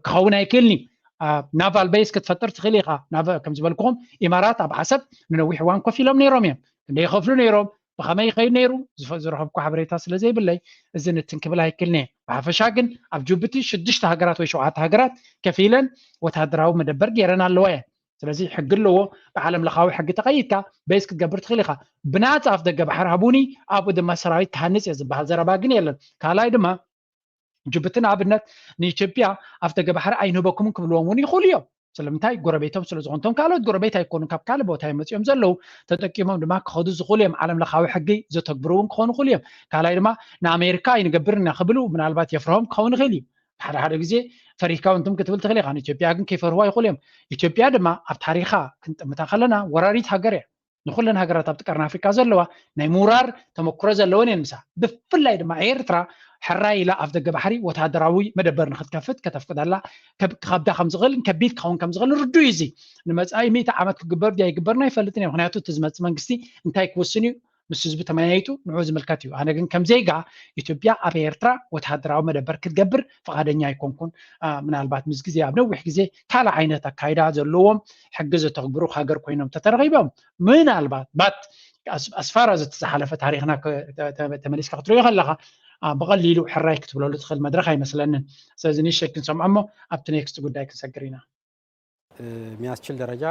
Speaker 2: كهونا يكلني نافال بيس كتفتر تخليقا نافال كم زبالكم إمارات أبحسب ننوي حوان كفيلهم نيروم يم اللي يخفلوا نيروم بخمي خير نيرو زرحبكو حبريتا سلا زي بالله إذن التنكبلا هيكلني بحفشاقن أبجوبتي شدشت هاجرات ويشوعات هاجرات كفيلا وتهدراو مدبر جيرنا اللوية سلازي حق له بعالم لخاوي حق تقيدك بيسك تقبرت خليقة بنات أفدق بحر هابوني أبو دما سراوي تهنس يزبها الزرباقين يلن كالاي دما جبتنا عبنات نيشبيا أفدق بحر أينو بكم كبلوموني خوليو سلمتاي غربيتهم سلازونتهم كالوت غربيتا يكونوا كاب كالبو تاي مصيوم زلو تتقيمهم دما كخدو زخوليم عالم لخاوي حقي زتكبرون كونو خوليم كالاي دما نا امريكا ينغبرنا خبلو من البات يفرهم كون غلي حدا غزي فريكا انتم كتبل تخلي خان اثيوبيا كن كيف رواي خوليم اثيوبيا دما اب تاريخا كنت متخلنا وراريت هاجر نخلن هاجرات ابتقرنا افريكا زلوا ناي مورار تمكرو زلون ينسا بفلاي دما ايرترا حراي لا أفدق بحري وتهدراوي مدبر نخد كفت كتفقد الله كبدا خمس غل كبيت كون كم زغل ردو يزي نمز أي ميت عمت كجبر دي جبرنا يفلتني وخناتو تزمت منقستي انتاي كوسني مسز بتمانيتو نعوز ملكاتيو أنا جن كم زيجا إثيوبيا أبيرترا وتهدراو مدبر كتجبر فقادني يكون كون من البات مزجزي أبنو وحجزي كلا عينة كايدا زلوم حجزة تغبرو خاجر كوينهم تترغيبهم من البات بات أسفار تسحلفت تاريخنا تمليس كترو يخلها بقليلو حراي كتبوا له دخل مدرخ هاي مثلا سازني شكل سمعمو اب تو نيكست ጉዳይ ከሰግሪና
Speaker 5: የሚያስችል ደረጃ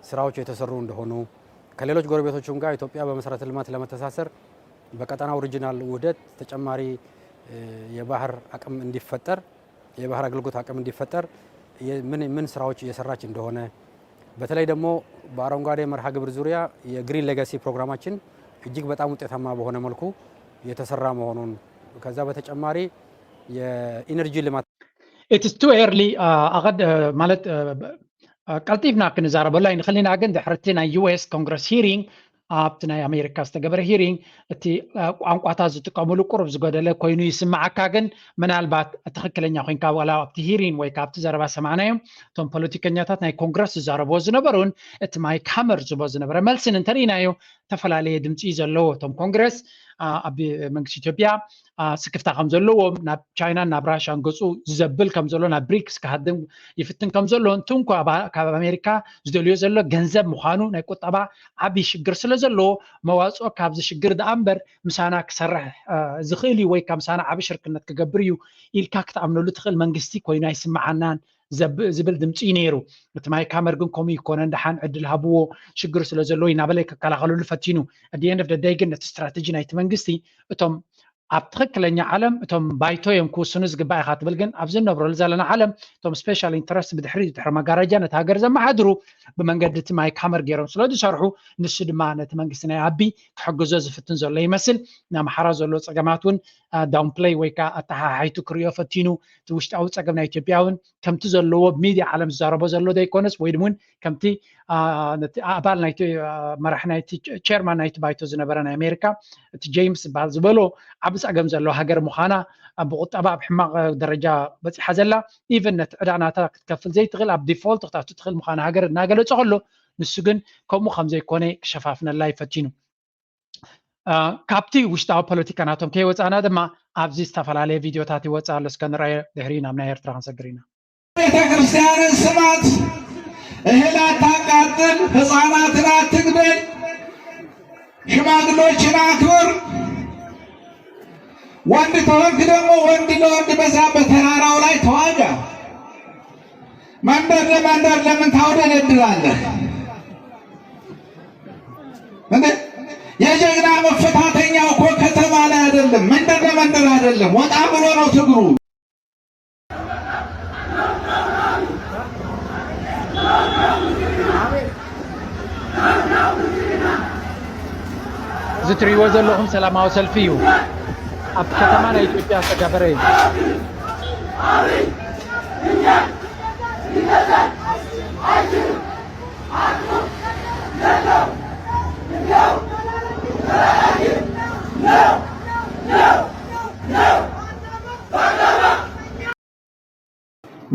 Speaker 5: ስራዎች የተሰሩ እንደሆኑ ከሌሎች ጎረቤቶችም ጋር ኢትዮጵያ በመሰረተ ልማት ለመተሳሰር በቀጠናው ኦሪጂናል ውህደት ተጨማሪ የባህር አቅም እንዲፈጠር የባህር አገልግሎት አቅም እንዲፈጠር ምን ስራዎች እየሰራች እንደሆነ በተለይ ደግሞ በአረንጓዴ መርሃ ግብር ዙሪያ የግሪን ሌጋሲ ፕሮግራማችን እጅግ በጣም ውጤታማ በሆነ መልኩ የተሰራ መሆኑን ከዛ በተጨማሪ የኢነርጂ ልማት
Speaker 2: it is too early أغد مالت قلتيفنا كنزارب والله نخلينا عند حرتنا US Congress hearing أبتنا أمريكا استقبل hearing تي أنقطع زتقاملو قرب زقدله كوينو يسمع كاجن من البعض أتخكلني أخوين كاولا أبتي hearing ويكابت زاربا سمعنا يوم توم politicianاتنا Congress زارب وزنبرون اتماي كامر زبوزنبر ملسن انترينا يو تفعل عليه دمتي زلو توم Congress ኣብ መንግስቲ ኢትዮጵያ ስክፍታ ከም ዘለዎም ናብ ቻይና ናብ ራሽያ ገፁ ዝዘብል ከም ዘሎ ናብ ብሪክስ ክሃድም ይፍትን ከም ዘሎ እንትን ካብ ኣሜሪካ ዝደልዮ ዘሎ ገንዘብ ምዃኑ ናይ ቁጠባ ዓብይ ሽግር ስለ ዘለዎ መዋፅኦ ካብዚ ሽግር ደኣ እምበር ምሳና ክሰርሕ ዝኽእል እዩ ወይ ካብ ምሳና ዓብይ ሽርክነት ክገብር እዩ ኢልካ ክትኣምነሉ ትኽእል መንግስቲ ኮይኑ ኣይስማዓናን ዝብል ድምፂ ነይሩ እቲ ማይ ካመር ግን ከምኡ ይኮነን ድሓን ዕድል ሃብዎ ሽግር ስለ ዘለዎ ይናበለይ ከከላኸለሉ ፈቲኑ at the end of the day ግን እቲ ስትራቴጂ ናይቲ መንግስቲ እቶም ኣብ ትክክለኛ ዓለም እቶም ባይቶ እዮም ክውስኑ ዝግባእ ኢኻ ትብል ግን ኣብዚ ንነብረሉ ዘለና ዓለም እቶም ስፔሻል ኢንተረስት ድሕሪ መጋረጃ ነቲ ሃገር ዘመሓድሩ ብመንገዲ እቲ ማይ ካመር ገይሮም ስለ ዝሰርሑ ንሱ ድማ ነቲ መንግስቲ ናይ ዓቢ ክሕግዞ ዝፍትን ዘሎ ይመስል ናምሓራ ዘሎ ፀገማት እውን ዳውን ፕሌይ ወይ ከዓ ኣተሓሓይቱ ክሪኦ ፈቲኑ እቲ ውሽጣዊ ፀገም ናይ ኢትዮጵያ እውን ከምቲ ዘለዎ ሚድያ ዓለም ዝዛረቦ ዘሎ ዘይኮነስ ወይ ድማ ከምቲ ኣባል ናይቲ መራሒ ናይቲ ቸርማን ናይቲ ባይቶ ዝነበረ ናይ ኣሜሪካ እቲ ጄምስ ዝበሃል ዝበሎ ዓብ ፀገም ዘሎ ሃገር ምዃና ብቁጠባ ኣብ ሕማቕ ደረጃ በፂሓ ዘላ ኢቨን ነቲ ዕዳናታ ክትከፍል ዘይትኽእል ኣብ ዲፎልት ክታቱ ትኽእል ምዃና ሃገር እናገለፆ ከሎ ንሱ ግን ከምኡ ከም ዘይኮነ ክሸፋፍነላ ይፈቲኑ ካብቲ ውሽጣዊ ፖለቲካ ናቶም ከይወፃና ድማ ኣብዚ ዝተፈላለየ ቪድዮታት ይወፃ ኣሎ እስከ ንሪኦ ድሕሪ ናብ ናይ ኤርትራ ክንሰግር ኢና
Speaker 6: ቤተክርስቲያንን ስማት እህል አታቃጥል ህፃናትን አትግደል ሽማግሎችን አክብር ወንድ ተወንክ ደግሞ ወንድ ለወንድ በዛ በተራራው ላይ ተዋጋ መንደር ለመንደር ለምን ታውደለድላለህ እንዴ የጀግና መፈታተኛው እኮ ከተማ ላይ አይደለም መንደር ለመንደር አይደለም ወጣ ብሎ ነው ትግሩ
Speaker 2: ዝትሪዎ ዘለኹም ሰላማዊ ሰልፊ እዩ ኣብ ከተማ ናይ ኢትዮጵያ ዝተገበረ እዩ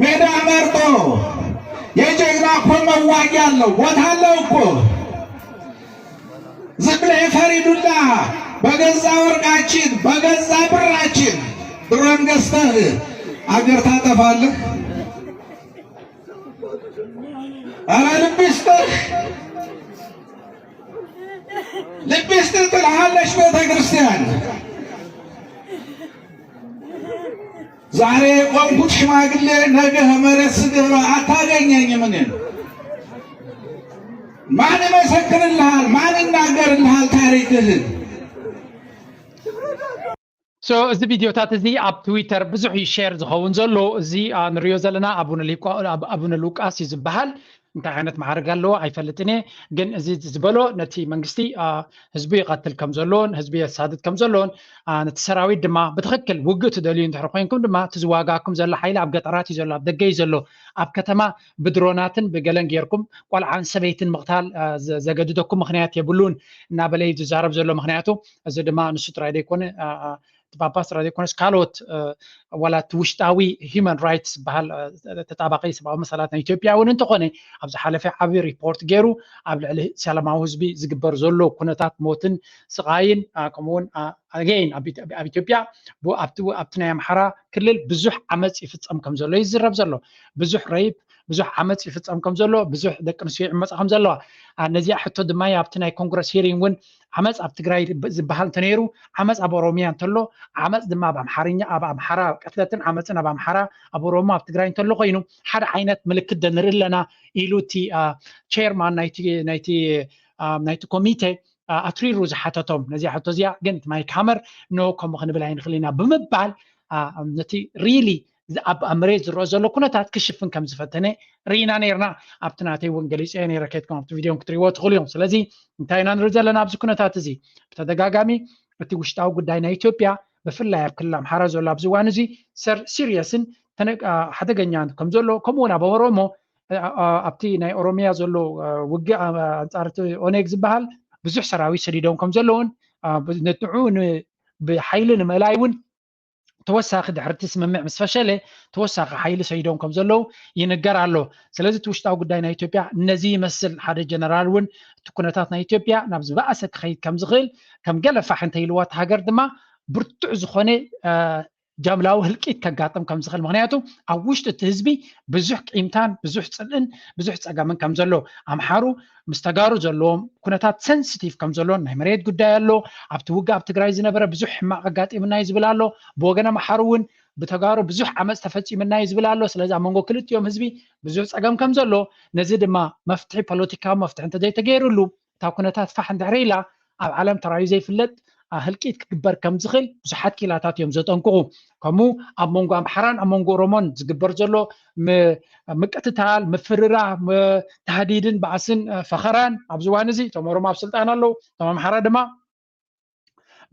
Speaker 6: ሜዳ መርጦ የጀግና እኮ መዋጊያ አለው ቦታ አለው እኮ ዝም ብለህ ፈሪዱላ በገዛ ወርቃችን በገዛ ብራችን ድሮን ገዝተህ አገር ታጠፋለህ ኧረ ልብስትህ ትልሃለች ቤተክርስቲያን ዛሬ የቆምኩት ሽማግሌ ነገ መሬት ስገባ አታገኘኝም እኔን ማን ይመሰክርልሃል ማን ይናገርልሃል ታሪክህን
Speaker 2: እዚ ቪድዮታት እዚ ኣብ ትዊተር ብዙሕ ሼር ዝኸውን ዘሎ እዚ ንሪኦ ዘለና ኣቡነ ሉቃስ እዩ ዝበሃል እንታይ ዓይነት ማዕርግ ኣለዎ ኣይፈልጥን እየ ግን እዚ ዝበሎ ነቲ መንግስቲ ህዝቢ ይቐትል ከም ዘለዎን ህዝቢ የሳድድ ከም ዘለዎን ነቲ ሰራዊት ድማ ብትክክል ውግእ ትደልዩ እንድሕር ኮይንኩም ድማ እቲ ዝዋጋኩም ዘሎ ሓይሊ ኣብ ገጠራት እዩ ዘሎ ኣብ ደገ እዩ ዘሎ ኣብ ከተማ ብድሮናትን ብገለን ጌርኩም ቆልዓን ሰበይትን ምቕታል ዘገድደኩም ምክንያት የብሉን እናበለ ዝዛረብ ዘሎ ምክንያቱ እዚ ድማ ንሱ ጥራይ ዘይኮነ ፓፓስ ጥራይ ዘይኮነስ ካልኦት ዋላት ውሽጣዊ ሂውማን ራይትስ በሃል ተጣባቂ ሰብኣዊ መሰላት ናይ ኢትዮጵያ እውን እንተኾነ ኣብ ዝሓለፈ ዓብይ ሪፖርት ገይሩ ኣብ ልዕሊ ሰላማዊ ህዝቢ ዝግበር ዘሎ ኩነታት ሞትን ስቃይን ከምኡውን ኣገይን ኣብ ኢትዮጵያ ኣብቲ ናይ ኣምሓራ ክልል ብዙሕ ዓመፅ ይፍፀም ከም ዘሎ ይዝረብ ዘሎ ብዙሕ ረይብ ብዙሕ ዓመፅ ይፍፀም ከም ዘሎ ብዙሕ ደቂ ኣንስትዮ ይዕመፃ ከም ዘለዋ ነዚኣ ሕቶ ድማ ኣብቲ ናይ ኮንግረስ ሂሪንግ እውን ዓመፅ ኣብ ትግራይ ዝበሃል እንተነይሩ ዓመፅ ኣብ ኦሮሚያ እንተሎ ዓመፅ ድማ ኣብ ኣምሓርኛ ኣብ ኣምሓራ ቀትለትን ዓመፅን ኣብ ኣምሓራ ኣብ ኦሮሞ ኣብ ትግራይ እንተሎ ኮይኑ ሓደ ዓይነት ምልክት ንርኢ ኣለና ኢሉ እቲ ቸርማን ናይቲ ኮሚቴ ኣትሪሩ ዝሓተቶም ነዚኣ ሕቶ እዚኣ ግን ማይ ካመር ኖ ከምኡ ክንብል ኣይንኽእል ኢና ብምባል ነቲ ሪሊ ኣብ መሬት ዝረአ ዘሎ ኩነታት ክሽፍን ከም ዝፈተነ ርኢና ነርና ኣብቲ ናተይ እውን ገሊፀ ነይረ ከይትኩም ኣብቲ ቪድዮ ክትሪእዎ ትኽእሉ እዮም ስለዚ እንታይ ኢና ንርኢ ዘለና ኣብዚ ኩነታት እዚ ብተደጋጋሚ እቲ ውሽጣዊ ጉዳይ ናይ ኢትዮጵያ ብፍላይ ኣብ ክልል ኣምሓራ ዘሎ ኣብዚ እዋን እዚ ሲሪየስን ሓደገኛን ከም ዘሎ ከምኡውን ኣብ ኦሮሞ ኣብቲ ናይ ኦሮሚያ ዘሎ ውግእ ኣንፃር ኦነግ ዝበሃል ብዙሕ ሰራዊት ሰዲዶም ከም ዘለውን ንዑ ብሓይሊ ንምእላይ እውን ተወሳኺ ድሕርቲ ስምምዕ ምስ ፈሸለ ተወሳኺ ሓይሊ ሰይዶም ከም ዘለው ይንገር ኣሎ ስለዚ ውሽጣዊ ጉዳይ ናይ ኢትዮጵያ ነዚ ይመስል ሓደ ጀነራል እውን እቲ ኩነታት ናይ ኢትዮጵያ ናብ ዝበኣሰ ክኸይድ ከም ዝኽእል ከም ገለ ፋሕ እንተይልዋ ሃገር ድማ ብርቱዕ ዝኾነ ጃምላዊ ህልቂት ከጋጥም ከም ዝኽእል ምክንያቱ ኣብ ውሽጢ እቲ ህዝቢ ብዙሕ ቂምታን ብዙሕ ፅልእን ብዙሕ ፀገምን ከም ዘሎ ኣምሓሩ ምስ ተጋሩ ዘለዎም ኩነታት ሴንሲቲቭ ከም ዘሎ ናይ መሬት ጉዳይ ኣሎ ኣብቲ ውግእ ኣብ ትግራይ ዝነበረ ብዙሕ ሕማቕ ኣጋጢምና ዝብል ኣሎ ብወገን ኣምሓሩ እውን ብተጋሩ ብዙሕ ዓመፅ ተፈፂምና ዝብል ኣሎ ስለዚ ኣብ መንጎ ክልቲኦም ህዝቢ ብዙሕ ፀገም ከም ዘሎ ነዚ ድማ መፍትሒ ፖለቲካዊ መፍትሒ እንተዘይተገይሩሉ እታ ኩነታት ፋሕ እንድሕር ኢላ ኣብ ዓለም ተራእዩ ዘይፍለጥ ህልቂት ክግበር ከም ዝኽእል ብዙሓት ኪላታት እዮም ዘጠንቅቑ ከምኡ ኣብ መንጎ ኣምሓራን ኣብ መንጎ ኦሮሞን ዝግበር ዘሎ ምቅትታል ምፍርራ ተሃዲድን በዓስን ፈኸራን ኣብ ዝዋን እዚ እቶም ኦሮሞ ኣብ ስልጣን ኣለው እቶም ኣምሓራ ድማ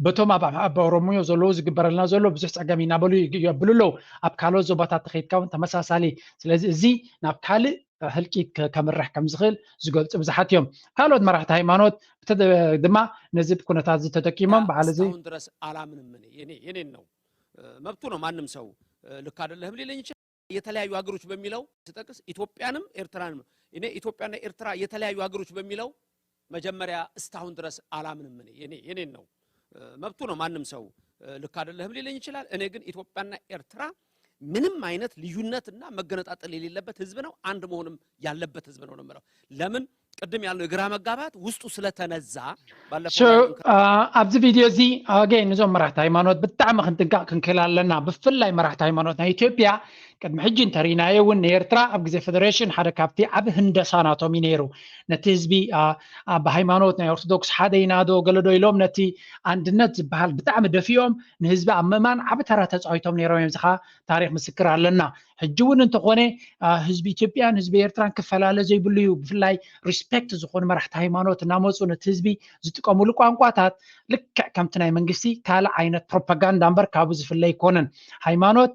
Speaker 2: በቶም ኣብ ኦሮሞ ዘለዎ ዝግበረልና ዘሎ ብዙሕ ፀገም ይናበሉ የብሉለው ኣብ ካልኦት ዞባታት ተኸይድካ እውን ተመሳሳሊ ስለዚ እዚ ናብ ካልእ ህልቂት ከምርሕ ከም ዝኽእል ዝገልጹ ብዙሓት እዮም ካልኦት መራሕቲ ሃይማኖት ድማ ነዚ ኩነታት ዝተጠቂሞም በዓል እዚ
Speaker 1: አሁን ድረስ አላምንም የኔ ነው መብቱ ነው ማንም ሰው ልክ አይደለም ሊለኝ ይችላል የተለያዩ ሀገሮች በሚለው ተጠቅስ ኢትዮጵያንም ኤርትራንም እኔ ኢትዮጵያና ኤርትራ የተለያዩ ሀገሮች በሚለው መጀመሪያ እስካሁን ድረስ አላምንም የኔ ነው መብቱ ነው ማንም ሰው ልክ አይደለም ሊለኝ ይችላል እኔ ግን ኢትዮጵያና ኤርትራ ምንም አይነት ልዩነትና መገነጣጠል የሌለበት ህዝብ ነው አንድ መሆንም ያለበት ህዝብ ነው ነው ለምን ቅድም ያለው የግራ መጋባት ውስጡ ስለተነዛ ባለፈው
Speaker 2: ኣብዚ ቪዲዮ እዚ አገኝ ንዞም መራሕቲ ሃይማኖት ብጣዕሚ ክንጥንቃቅ ክንከላለና ብፍላይ መራሕቲ ሃይማኖት ናይ ኢትዮጵያ ቅድሚ ሕጂ እንተሪናዮ እውን ኤርትራ ኣብ ግዜ ፌደሬሽን ሓደ ካብቲ ኣብ ህንደሳ ናቶም ነይሩ ነቲ ህዝቢ ብሃይማኖት ናይ ኦርቶዶክስ ሓደ ይናዶ ገለዶ ኢሎም ነቲ አንድነት ዝበሃል ብጣዕሚ ደፊኦም ንህዝቢ ኣብ ምእማን ዓብ ተራ ተፃዊቶም ነይሮም እዮም ዝኻ ታሪክ ምስክር ኣለና ሕጂ እውን እንተኾነ ህዝቢ ኢትዮጵያን ህዝቢ ኤርትራን ክፈላለ ዘይብሉ እዩ ብፍላይ ሪስፔክት ዝኾኑ መራሕቲ ሃይማኖት እናመፁ ነቲ ህዝቢ ዝጥቀሙሉ ቋንቋታት ልክዕ ከምቲ ናይ መንግስቲ ካልእ ዓይነት ፕሮፓጋንዳ እምበር ካብኡ ዝፍለ ይኮነን ሃይማኖት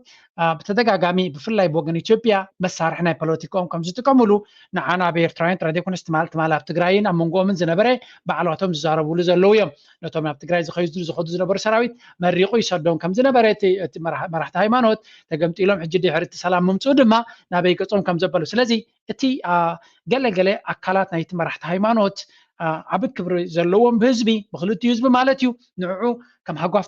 Speaker 2: በተደጋጋሚ ብፍላይ በወገን ኢትዮጵያ መሳርሒ ናይ ፖለቲካኦም ከም ዝጥቀሙሉ ንዓና ኣብ ኤርትራውያን ትራዲኮንስት ማለት ኣብ ትግራይን ኣብ መንጎምን ዝነበረ በዓላቶም ዝዛረብሉ ዘለው እዮም ነቶም ኣብ ትግራይ ዝኸዱ ዝነበሩ ሰራዊት መሪቑ ይሰዶም ከም ዝነበረ እቲ መራሕቲ ሃይማኖት ተገምጢሎም ሕጂ ድሕሪ እቲ ሰላም ምምፅኡ ድማ ናበይ ገጾም ከም ዘበሉ ስለዚ እቲ ገለገለ ኣካላት ናይቲ መራሕቲ ሃይማኖት ዓብ ክብሪ ዘለዎም ብህዝቢ ብክልቲኡ ህዝቢ ማለት እዩ ንዕዑ ከም ሃጓፍ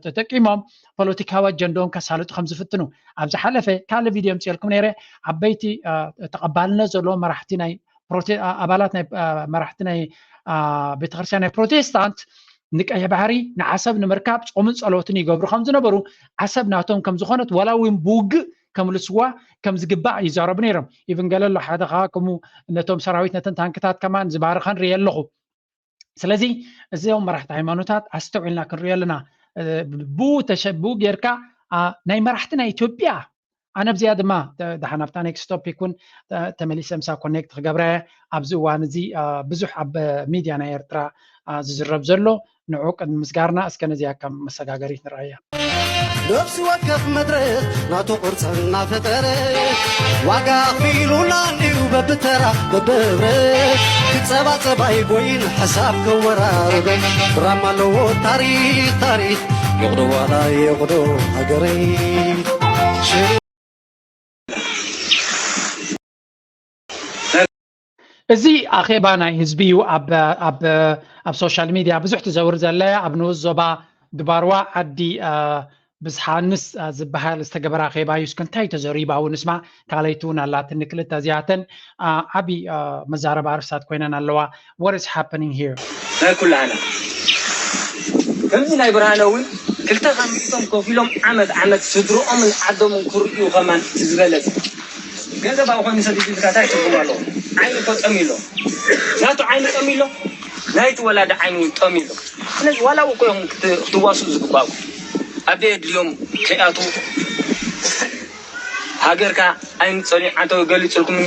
Speaker 2: ተጠቂሞም ፖለቲካዊ አጀንዳኦም ከሳልጡ ከም ዝፍትኑ ኣብ ዝሓለፈ ካልእ ቪድዮ ምፅልኩም ነይረ ዓበይቲ ተቐባልነት ዘለዎም መራሕቲ ናይ ኣባላት ናይ መራሕቲ ናይ ቤተክርስትያን ናይ ፕሮቴስታንት ንቀይሕ ባሕሪ ንዓሰብ ንምርካብ ጾምን ጸሎትን ይገብሩ ከም ዝነበሩ ዓሰብ ናቶም ከም ዝኾነት ወላ እውን ብውግእ ከምልስዋ ከም ዝግባእ ይዛረቡ ነይሮም ኢቭን ገለሎ ሓደ ከዓ ከምኡ ነቶም ሰራዊት ነተን ታንክታት ከማን ዝባርኸን ርየ ኣለኹ ስለዚ እዚኦም መራሕቲ ሃይማኖታት ኣስተውዒልና ክንሪኦ ኣለና ብኡ ተሸብኡ ጌርካ ናይ መራሕቲ ናይ ኢትዮጵያ ኣነ ብዚኣ ድማ ድሓናፍታ ኔክስት ቶፒክ እውን ተመሊሰ ምሳ ኮኔክት ክገብረ ኣብዚ እዋን እዚ ብዙሕ ኣብ ሚድያ ናይ ኤርትራ ዝዝረብ ዘሎ ንዑ ቅድሚ ምስጋርና እስከ ነዚያ ከም መሰጋገሪት ንርአያ
Speaker 7: ነፍሲ ወከፍ መድረክ ናቶ ቅርፅና ፈጠረ ዋጋ ፊሉና ልዩ በብተራ በብብረ ክፀባፀባይ ቦይን ሓሳብ ከወራረበ ድራማ ኣለዎ ታሪክ ይቕዶ ዋላ ይቕዶ ሃገረይ
Speaker 2: እዚ ኣኼባ ናይ ህዝቢ እዩ ኣብ ሶሻል ሚድያ ብዙሕ ትዘውር ዘለያ ኣብ ንኡስ ዞባ ድባርዋ ዓዲ ብዝሓንስ ዝበሃል ዝተገበረ ኣኼባ እዩ እስከንታይ ተዘሪባ እውን ንስማ ካልኣይቲ እውን ኣላትኒ ክልተ እዚኣተን ዓብዪ መዛረባ ኣርስታት ኮይነን ኣለዋ what is happening here
Speaker 8: ናይ ኩላና ከምዚ ናይ ብርሃነ እውን ክልተ ከምቶም ኮፍ ኢሎም ዓመት ስድሮኦምን ዓዶምን ክርእዩ ከማን ዝበለፅ ገንዘብ ኣብ ኮይኑ ሰዲድካ እንታይ ትርጉም ኣለዎ ዓይኑ ጠሚሎ ናቱ ዓይኑ ጠሚሎ ናይቲ ወላዲ ዓይኑ ጠሚሎ ስለዚ ዋላ እኮ እዮም ክትዋስኡ ዝግባኡ ኣብ የድልዮም ከይኣቱ ሃገርካ ዓይኑ ፀኒዕ ዓቶ ገሊፅልኩም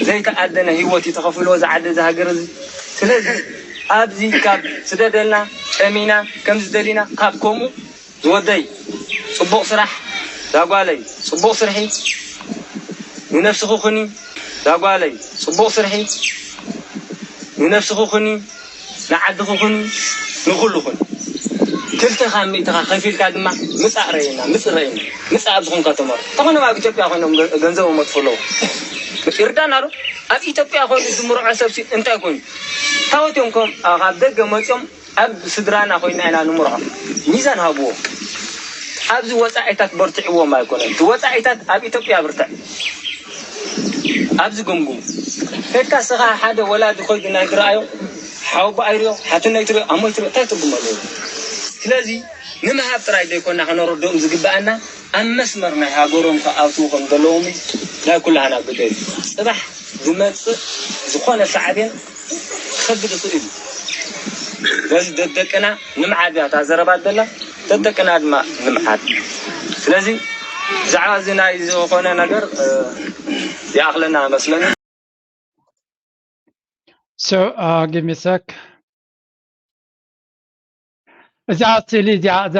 Speaker 8: ዘይተኣደነ ሂወት ተኸፍሎ ዝዓደዘ ሃገር እዚ ስለዚ ኣብዚ ካብ ስደደልና ጠሚና ከም ዝደሊና ካብ ከምኡ ዝወደይ ፅቡቕ ስራሕ ዳጓለይ ፅቡቕ ስርሒ ንነፍስኹ ኹኒ ዳጓለይ ፅቡቕ ስርሒ ንነፍስኹ ኹኒ ንዓድኹ ኹኒ ንኹሉ ኹኒ كلت خامي تخفيل كادما مسعرينا مسعب زخون كاتمر طبعا ما إثيوبيا خوينهم ገንዘቡ መጥፎለው إردان አሉ ኣብ ኢትዮጵያ ኮይኑ ዝምርዖ ሰብሲ እንታይ ኮይኑ ታወትምኩም ኣብ ደገ መጾም ኣብ ስድራና ኮይና ኢና ንምርዖ ሚዛን ሃብዎ ኣብዚ ወፃኢታት በርትዕዎም ኣይኮነን ወፃኢታት ኣብ ኢትዮጵያ ብርትዕ ኣብዚ ገምጉም ከካ ስኻ ሓደ ወላዲ ኮይዱ ናይ ድራዮ ሓው ባይሪዮ ሓቱን ናይ ትሪዮ ኣሞይ ትሪዮ ታይትጉመሉ ስለዚ ንምሃብ ጥራይ ደይኮና ክነረዶም ዝግባአና ኣብ መስመር ናይ ሃገሮም ከኣውትዎም ዘለዎም ናይ ኩላህና ግደይ ጽባሕ ዝመጽእ ዝኾነ ሰዓብን ክኸግድ ይኽእል በዚ ደደቅና ንምዓድ እያ ታዘረባት ዘላ ደደቅና ድማ ንምዓድ ስለዚ ብዛዕባ እዚ ናይ ዝኾነ ነገር ይኣኽለና መስለኒ
Speaker 2: So give me a sec. እዛ ስእሊ እዛ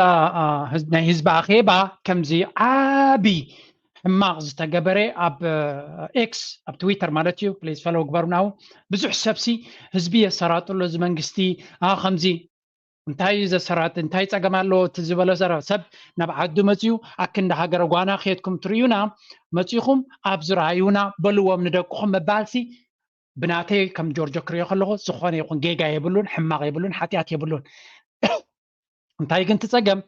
Speaker 2: ናይ ህዝቢ ኣኼባ ከምዚ ዓቢ ሕማቕ ዝተገበረ ኣብ ኤክስ ኣብ ትዊተር ማለት እዩ ፕሊዝ ፈሎ ግበሩናው ብዙሕ ሰብሲ ህዝቢ የሰራጥሎ እዚ መንግስቲ ከምዚ እንታይ ዘሰራት እንታይ ፀገም ኣሎ ትዝበለ ሰብ ናብ ዓዱ መፅዩ ኣክንዳ ሃገረ ጓና ኸትኩም ትርዩና መፅኹም ኣብ ዝረአዩና በልዎም ንደቅኹም መባልሲ ብናተይ ከም ጆርጆ ክሪዮ ከለኹ ዝኾነ ይኹን ጌጋ የብሉን ሕማቕ የብሉን ሓጢኣት የብሉን እንታይ ግን ትፀገም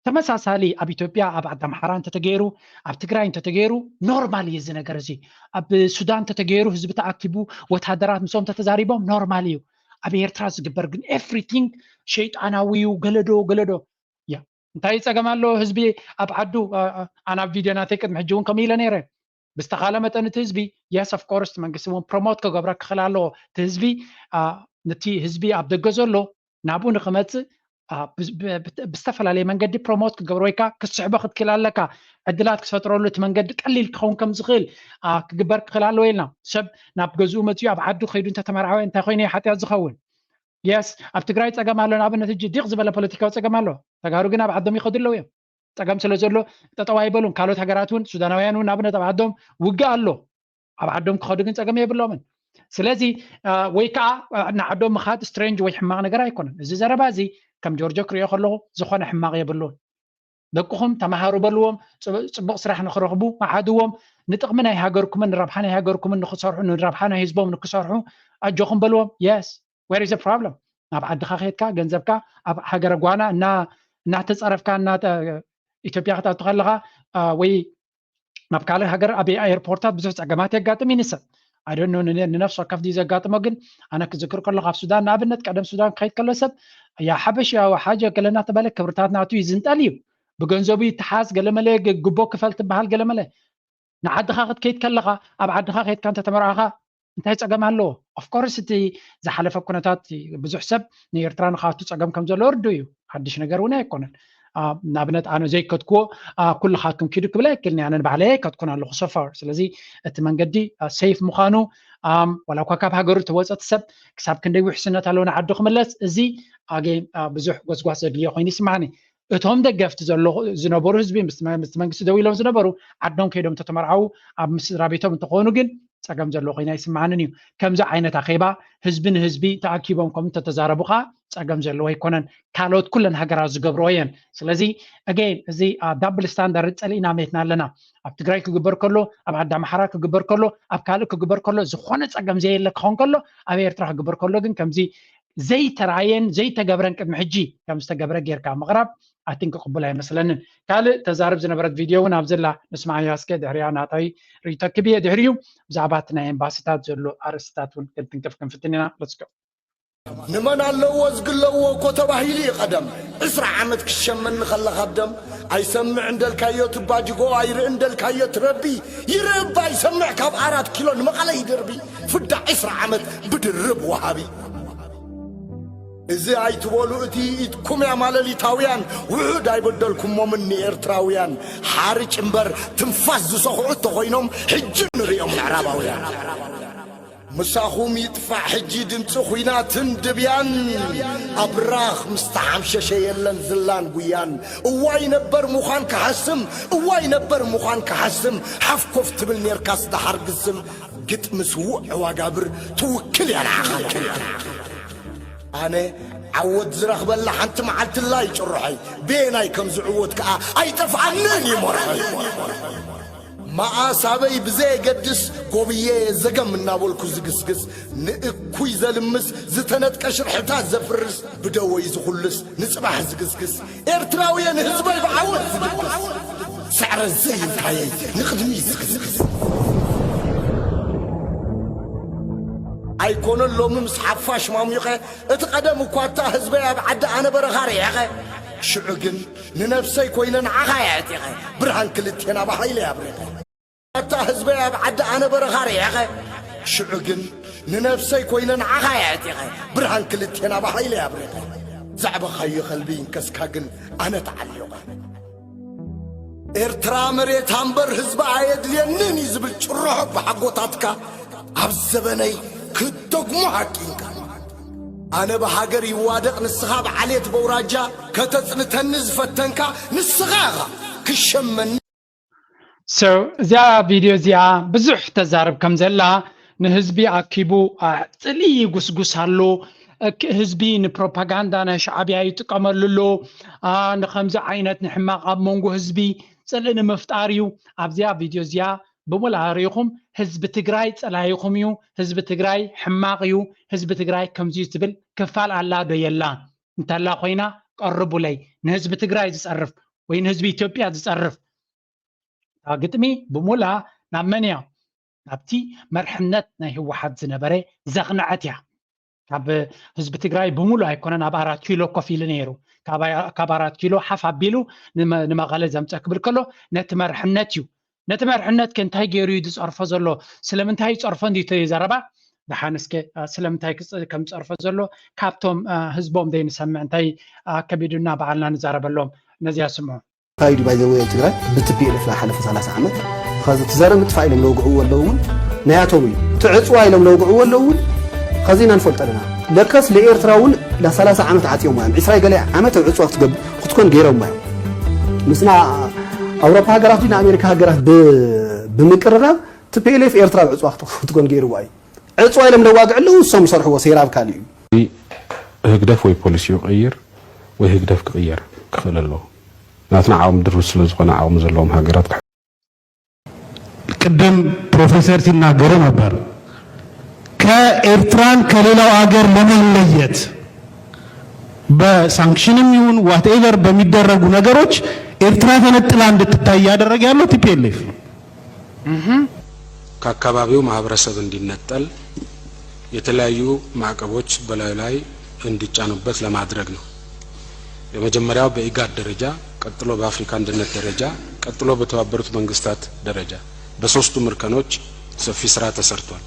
Speaker 2: ተመሳሳሊ ኣብ ኢትዮጵያ ኣብ ዓዲ ኣምሓራ እንተተገይሩ ኣብ ትግራይ እንተተገይሩ ኖርማል እዩ እዚ ነገር እዚ ኣብ ሱዳን እንተተገይሩ ህዝቢ ተኣኪቡ ወታደራት ምሶም ተተዛሪቦም ኖርማል እዩ ኣብ ኤርትራ ዝግበር ግን ኤቭሪቲንግ ሸይጣናዊ እዩ ገለዶ ያ እንታይ ፀገም ኣሎ ህዝቢ ኣብ ዓዱ ኣና ቪድዮ ናተይ ቅድሚ ሕጂ እውን ከምኡ ኢለ ነይረ ብዝተኻለ መጠን እቲ ህዝቢ የስ ኦፍ ኮርስ መንግስቲ እውን ፕሮሞት ክገብራ ክኽእል ኣለዎ እቲ ህዝቢ ነቲ ህዝቢ ኣብ ደገ ዘሎ ናብኡ ንክመፅእ ብዝተፈላለየ መንገዲ ፕሮሞት ክገብሮ ወይ ከዓ ክስዕቦ ክትክእል ኣለካ ዕድላት ክፈጥረሉ እቲ መንገዲ ቀሊል ክኸውን ከም ዝኽእል ክግበር ክኽእል ኣለዎ ኢልና ሰብ ናብ ገዝኡ መፅኡ ኣብ ዓዱ ከይዱ እንተተመርዓወ እንታይ ኮይኑ ሓጢኣት ዝኸውን የስ ኣብ ትግራይ ፀገም ኣሎ ንኣብነት ሕጂ ዲቕ ዝበለ ፖለቲካዊ ፀገም ኣሎ ተጋሩ ግን ኣብ ዓዶም ይኸዱ ኣለዉ እዮም ፀገም ስለ ዘሎ ጠጠው ኣይበሉን ካልኦት ሃገራት እውን ሱዳናውያን እውን ኣብነት ኣብ ዓዶም ውግእ ኣሎ ኣብ ዓዶም ክኸዱ ግን ፀገም የብሎምን ስለዚ ወይ ከዓ ንዓዶም ምኻድ ስትሬንጅ ወይ ሕማቕ ነገር ኣይኮነን እዚ ዘረባ እዚ ከም ጆርጆ ክሪኦ ከለኹ ዝኾነ ሕማቕ የብሉን ደቅኹም ተማሃሩ በልዎም ፅቡቕ ስራሕ ንኽረኽቡ መዓድዎም ንጥቕሚ ናይ ሃገርኩምን ንረብሓ ናይ ሃገርኩምን ንክሰርሑ ንረብሓ ናይ ህዝቦም ንክሰርሑ ኣጆኹም በልዎም የስ ዌር ኢዝ ፕሮብለም ናብ ዓድኻ ኸድካ ገንዘብካ ኣብ ሃገረ ጓና እናተፀረፍካ ኢትዮጵያ ክትኣቱ ከለኻ ወይ ናብ ካልእ ሃገር ኣብ ኤርፖርታት ብዙሕ ፀገማት የጋጥም ይንሰብ ኣይዶኖ ንነፍሲ ወከፍ ድዩ ዘጋጥሞ ግን ኣነ ክዝክር ከለኹ ኣብ ሱዳን ንኣብነት ቀደም ሱዳን ክኸይድ ከሎ ሰብ ያ ሓበሽ ሓጀ ገለና ተባለ ክብርታት ናቱ ይዝንጠል እዩ ብገንዘቡ ይተሓዝ ገለመለ ግቦ ክፈል ትበሃል ገለመለ ንዓድኻ ክትከይድ ከለኻ ኣብ ዓድኻ ከይድካ እንተተመርዓኻ እንታይ ፀገም ኣለዎ ኦፍኮርስ እቲ ዝሓለፈ ኩነታት ብዙሕ ሰብ ንኤርትራ ንኻቱ ፀገም ከም ዘሎ ርዱ እዩ ሓድሽ ነገር እውን ኣይኮነን ንኣብነት ኣነ ዘይከትክዎ ኩልኻትኩም ኪዱ ክብላ ይክልኒ ኣነ ንባዕለየ ከትኩን ኣለኹ ሶፋር ስለዚ እቲ መንገዲ ሰይፍ ምዃኑ ወላ እኳ ካብ ሃገሩ ተወፀቲ ሰብ ክሳብ ክንደይ ውሕስነት ኣለዎ ንዓዱ ክምለስ እዚ ኣገይ ብዙሕ ጎስጓስ ዘድልዮ ኮይኑ ይስማዕኒ እቶም ደገፍቲ ዝነበሩ ህዝቢ ምስ መንግስቲ ደው ኢሎም ዝነበሩ ዓዶም ከይዶም ተተመርዓው ኣብ ምስራ ቤቶም እንትኾኑ ግን ፀገም ዘሎ ኮይና ይስማዓንን እዩ ከምዚ ዓይነት ኣኼባ ህዝቢ ንህዝቢ ተኣኪቦም ከም ተተዛረቡኻ ፀገም ዘለዎ ኣይኮነን ካልኦት ኩለን ሃገራት ዝገብሮ እየን ስለዚ ኣገይን እዚ ዳብል ስታንዳርድ ፀሊእና መትና ኣለና ኣብ ትግራይ ክግበር ከሎ ኣብ ዓዲ ኣምሓራ ክግበር ከሎ ኣብ ካልእ ክግበር ከሎ ዝኾነ ፀገም ዘየለ ክኸውን ከሎ ኣብ ኤርትራ ክግበር ከሎ ግን ከምዚ ዘይተራየን ዘይተገብረን ቅድሚ ሕጂ ከም ዝተገብረ ጌርካ ምቕራብ ኣቲንክ ቅቡል ኣይመስለንን ካልእ ተዛርብ ዝነበረት ቪድዮ እውን ኣብ ዘላ ንስማዕ ያስከ ድሕሪያ ናታይ ሪተክብ እየ ድሕሪኡ ብዛዕባ እቲ ናይ ኤምባሲታት ዘሎ ኣርእስታት እውን ክንትንከፍ ክንፍትን ኢና ለስከ
Speaker 9: ንመን ኣለዎ ዝግለዎ እኮ ተባሂሉ ይቐደም 20 ዓመት ክሸመን ንኸለኻ ብደም ኣይሰምዕ እንደልካዮ ትባጅጎ ኣይርኢ እንደልካዮ ትረቢ ይርባ ይሰምዕ ካብ 4 ኪሎ ንመቐለ ይድርቢ ፍዳ 20 ዓመት ብድርብ ወሃቢ እዚ ኣይትበሉ እቲ ኢትኩም ያ ማለሊታውያን ውሑድ ኣይበደልኩሞምን ንኤርትራውያን ሓርጭ እምበር ትንፋስ ዝሰኽዑ ተኾይኖም ሕጂ ንሪኦም ምዕራባውያን ምሳኹም ይጥፋዕ ሕጂ ድምፂ ኹናትን ድብያን ኣብራኽ ምስተሓምሸሸ የለን ዝላን ጉያን እዋይ ነበር ምዃን ክሓስም እዋይ ነበር ምዃን ክሓስም ሓፍኮፍ ትብል ኔርካስ ተሓርግስም ግጥምስ ውዕ ዋጋብር ትውክል ያልዓኻ أنا عود زرخ بلا حنت معلت الله يجرحي بيناي كم زعود كا أي تفعنني مرحي ما أصابي بزي قدس قوبيه زقم من نابولكو زقسقس نأكوي زلمس زتنت كشر حتاز زفرس بدوي زخلص نصبح زقسقس إرتراويا هزبي بعود زقسقس سعر الزي الحياة نخدمي زقسقس أيكون اللوم مسحفاش ماميقه اتقدم كواتا هزبي بعد أنا برخاري يا أخي شعقن ننفسي كوينن عغاياتي برهان كلتينا بحيلي يا بريقه كواتا هزبي بعد أنا برخاري يا أخي شعقن ننفسي كوينن عغاياتي برهان كلتينا بحيلي يا بريقه زعب خي قلبي كسكاقن أنا تعليقه إرترا مريت هامبر هزبا عيد لينن يزبل شروح بحقوتاتك عبزبني كدقمو حقيقة أنا بحاجر يوادق نسخاب عليت بوراجا كتتنتنز فتنكا نسخاغا كشمن
Speaker 2: እዚኣ ቪድዮ እዚኣ ብዙሕ ተዛርብ ከም ዘላ ንህዝቢ ኣኪቡ ፅልይ ጉስጉሳሉ ህዝቢ ንፕሮፓጋንዳ ናይ ሻዕብያ ይጥቀመሉ ንከምዚ ዓይነት ንሕማቕ ኣብ መንጎ ህዝቢ ፅልእ ንምፍጣር እዩ ኣብዚኣ ቪድዮ እዚኣ بمولا ريخم حزب تجراي تلايخم يو حزب تجراي حماق يو حزب تجراي كمزيز تبل كفال الله ديلا انت الله خوينا قربوا لي حزب تجراي تصرف وين حزب إثيوبيا تصرف قدمي بمولا نعمنيا نبتي مرحنت نهي واحد زنبري زغنعتيا كاب حزب تجراي بمولا يكون نبارات كيلو كفيل نيرو كبارات كيلو حف بيلو نما غلزم تكبر كله نتمرحنتيو نتمرحنت كنتاي غيرو يتصرف زلو سلمنتاي يتصرف اندي تيزربا دحانسك سلمنتاي كم تصرف زلو كابتوم حزبوم دين سمع انتاي كبيدنا بعلنا نزربلهم نزيا سمعوا
Speaker 10: هاي باي ذا واي تغرا بتبي لفلا حلف 30 عام خاز تزرم تفايلم لوقعو ولون نياتومي تعصوا ايلم لوقعو ولون خزينا نفلطنا لكس لإيرتراون ل 30 عام تعطيهم مام اسرائيل قال عامته عصوا تقب كتكون غيرهم مام مسنا أوروبا هاجرات دينا أمريكا هاجرات بمقررة تبيلي في إيرترا عصوا تكون غير واي عصوا لم نواقع له وسم صرح وسيراب كاليو
Speaker 11: هكدف وي بوليسي يغير وهكدف كغير كخل له ناتنا عاوم دروس لزقنا عاوم زلهم هاجرات
Speaker 12: قدم بروفيسور تناغر نبر كإيرتران كليلاو هاجر لمليت በሳንክሽንም ይሁን ዋትኤቨር በሚደረጉ ነገሮች ኤርትራ ተነጥላ እንድትታይ ያደረገ ያለው ቲፒኤልኤፍ
Speaker 11: ከአካባቢው ማህበረሰብ እንዲነጠል የተለያዩ ማዕቀቦች በላዩ ላይ እንዲጫኑበት ለማድረግ ነው። የመጀመሪያው በኢጋድ ደረጃ፣ ቀጥሎ በአፍሪካ አንድነት ደረጃ፣ ቀጥሎ በተባበሩት መንግስታት ደረጃ በሶስቱ ምርከኖች ሰፊ ስራ ተሰርቷል።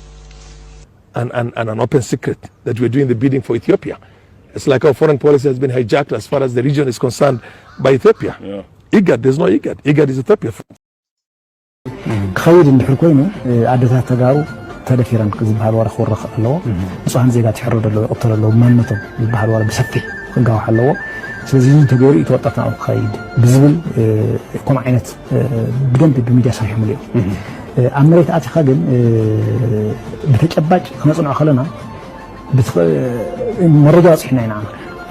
Speaker 13: an open secret that we're doing the bidding for Ethiopia. It's like our foreign policy has been hijacked as far as the region is concerned by Ethiopia. IGAD, there's no IGAD. IGAD is Ethiopia.
Speaker 14: خير اللي حركوينه عادة تجارو تدفيران كذب هالورق ورق الله نصحن زي قاعد يحرر الله أبطل الله ما نطب بهالورق بسفي خلقه حلوه سلزين تجاري يتوقفنا على خيد بزبل يكون عينت بدون بميديا صحيح مليون أمريكا أعتقد بتجبج خمسون أخلنا مرجعات إحنا هنا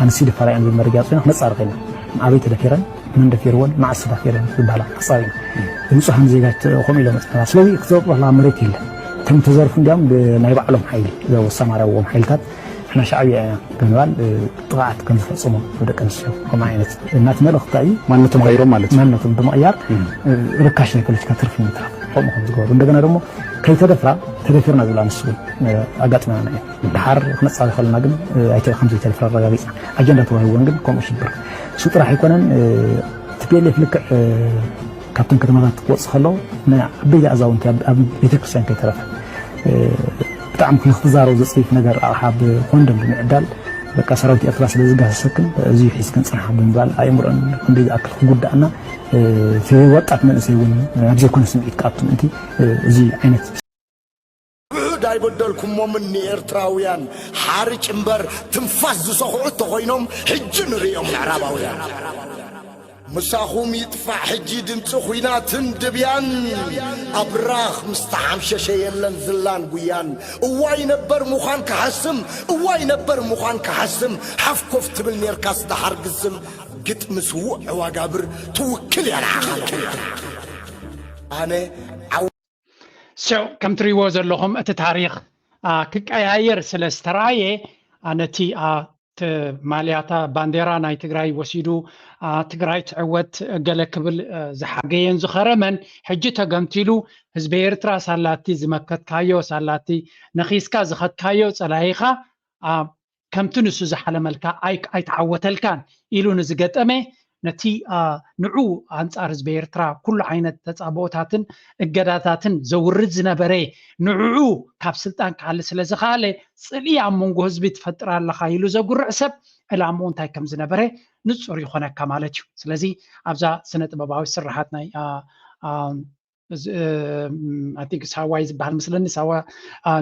Speaker 14: أنا سيد فرعين بالمرجعات هنا نصار قلنا عبيت دفيران من دفيرون مع السدفيران في البلا صارين نصحن زي قاعد قومي لهم سلوي كتب والله أمريكا إلا تم تزارفون ديام بنايب علم حيل إذا والسمارة ومحيلتات إحنا شعبي كنوال طاعت كنز صمم وده كنسيو ومعينة الناس ملخ تاعي ما نتم غيرهم مالت ما نتم بمعيار ركاشنا كل شيء كتر في متر قوم خذ جوار عندنا رمو كي تدفرنا زلان السوق أقاتنا أنا بحر خمس على خلنا جن عيت 5000 رجال أجندة توهي ونجن كم شبر شو راح يكون تبيلي فلك كابتن كرمات قوس خلوا ما بيجي أزاون تاب بيتك سان كي ترى بتعمل كل اختزار وزصيف نجار أحب خندم بمعدل بقى سراوتي أطلع سلزقة السكن زي حس كنت صنع بنبال أي مرة عندي أكل خجود أنا في وقت أتمنى سيون أبزي كون سمعت كابتن أنتي زي عينت
Speaker 9: داي بدلكم ومني إرتراويان حارج إمبر تنفذ صحوت غينهم حجن ريهم العرباويان مساخوم يدفع حجي دمت خوينات دبيان أبراخ مستحمشة يلن زلان قيان واي نبر مخان كحسم واي نبر مخان كحسم حف كفت بالنيركاس دحر قسم قت مسوع وقابر توكل يا أنا
Speaker 2: كم تريوز اللهم التاريخ كأيير سلستراي أنا تي مالياتا بانديرا ناي تግራይ ወሲዱ ትግራይ ትዕወት ገለ ክብል ዝሓገየን ዝኸረመን ሕጂ ተገምቲሉ ህዝቢ ኤርትራ ሳላቲ ዝመከትካዮ ሳላቲ ነኺስካ ዝኸትካዮ ጸላይኻ ከምቲ ንሱ ዝሓለመልካ ኣይተዓወተልካን ኢሉ ንዝገጠመ ነቲ ንዑ አንጻር ህዝቢ ኤርትራ ኩሉ ዓይነት ተጻቦታትን እገዳታትን ዘውርድ ዝነበረ ንዑ ካብ ስልጣን ካለ ስለዝኻለ ጽልያ መንጎ ህዝቢ ትፈጥራ ኣለኻ ኢሉ ዘጉርዕ ሰብ ዕላምኡ እንታይ ከም ዝነበረ ንጹር ይኾነካ ማለት እዩ ስለዚ ኣብዛ ስነ ጥበባዊ ስራሓት ናይ I think ሳዋይ ዝበሃል መስለኒ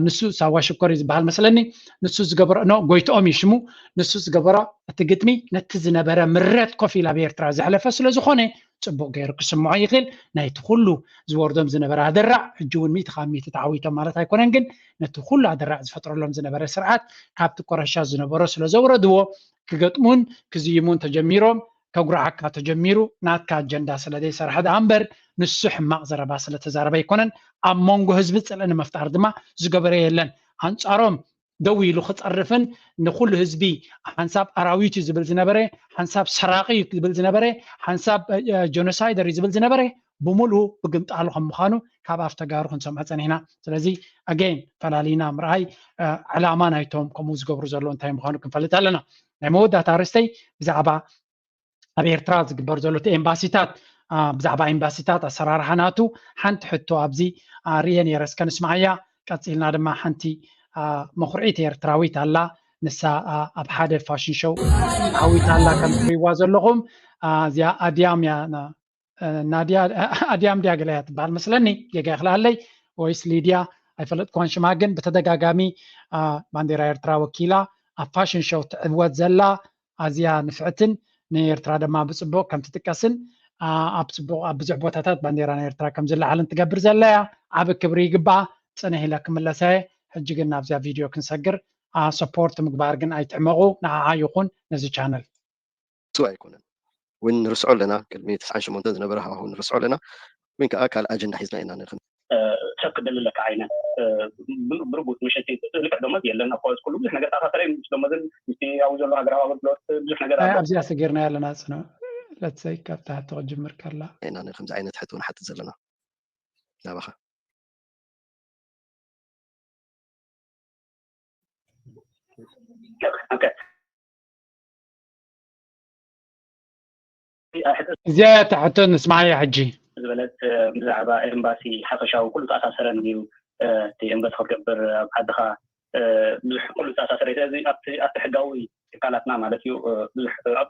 Speaker 2: ንሱ ሳዋ ሽኮር ዝበሃል መስለኒ ንሱ ዝገበረ ነው ጎይቶኦም ይሽሙ ንሱ ዝገበረ እቲ ግጥሚ ነቲ ዝነበረ ምረት ኮፍ ኢላ ብኤርትራ ዝሕለፈ ስለዝኾነ ጽቡቕ ገይሩ ክስምዖ ይኽእል ናይቲ ኩሉ ዝወርዶም ዝነበረ ኣደራዕ ሕጂ እውን 100 ተዓዊቶም ማለት ኣይኮነን ግን ነቲ ኩሉ ኣደራዕ ዝፈጥረሎም ዝነበረ ስርዓት ካብቲ ቆረሻ ዝነበረ ስለዘውረድዎ ክገጥሙን ክዝይሙን ተጀሚሮም ከጉርዓካ ተጀሚሩ ናትካ አጀንዳ ስለደይ ሰርሐ ኣምበር ንሱ ሕማቕ ዘረባ ስለተዛረበ ይኮነን ኣብ መንጎ ህዝቢ ጽልእን መፍጣር ድማ ዝገበረ የለን አንጻሮም ደው ኢሉ ክጸርፍን ንኩሉ ህዝቢ ሓንሳብ ኣራዊት ዝብል ዝነበረ ሓንሳብ ሰራቂ ዝብል ዝነበረ ሓንሳብ ጆኖሳይደር ዝብል ዝነበረ ብሙሉ ብግምጣሉ ከም ምዃኑ ካብ ኣፍ ተጋሩ ክንሰምዖ ጸኒሕና ስለዚ ኣገይን ፈላሊና ምርኣይ ዕላማ ናይቶም ከምኡ ዝገብሩ ዘሎ እንታይ ምዃኑ ክንፈልጥ ኣለና ናይ መወዳእታ ኣርእስተይ ብዛዕባ ኣብ ኤርትራ ዝግበር ዘሎ ኤምባሲታት ብዛዕባ ኤምባሲታት ኣሰራርሓናቱ ሓንቲ ሕቶ ኣብዚ ርየን የረስከ ንስማዕያ ቀፂልና ድማ ሓንቲ መኹርዒት ኤርትራዊት ኣላ ንሳ ኣብ ሓደ ፋሽን ሾው ዓዊት ኣላ ከም ትሪእዋ ዘለኹም እዚኣ ኣድያም ድያ ገለያ ትበሃል መስለኒ ጌጋ ይኽላለይ ወይስ ሊድያ ኣይፈለጥኳን ሽማ ግን ብተደጋጋሚ ባንዴራ ኤርትራ ወኪላ ኣብ ፋሽን ሾው ትዕወት ዘላ ኣዝያ ንፍዕትን ንኤርትራ ድማ ብጽቡቕ ከም ትጥቀስን ኣብ ጽቡቕ ኣብ ብዙሕ ቦታታት ባንዴራ ኤርትራ ከም ዝለዓልን ትገብር ዘለያ ዓብ ክብሪ ይግባእ ጽንሕ ኢላ ክምለሰ ሕጂ ግን ናብዛ ቪድዮ ክንሰግር ሰፖርት ምግባር ግን ኣይትዕመቑ ንዓዓ ይኹን ነዚ ቻነል
Speaker 15: سواء يكون وين نرسعوا لنا كلمة 98 زنبرها هون نرسعوا لنا وين كأكل أجندة حزنا إننا نخن
Speaker 16: شكل لك عينه بربط مش انت لك دوما ديال لنا خالص كله احنا قاعد اخرين مش دوما مستي عاوز له اغراض بلوت احنا قاعد
Speaker 2: ابزي سجرنا لنا سنه لا تسي كابتا تجمر كلا
Speaker 15: إننا خمس عينات حتى حتى زلنا لا بخا
Speaker 16: اوكي
Speaker 2: زيادة حتى نسمع يا حجي
Speaker 16: زبلت بزعبا امباسي حفشاو كل تاساسرن نيو تي امباس خبر بعدها كل تاساسرن زي اتحداوي كانتنا مالتيو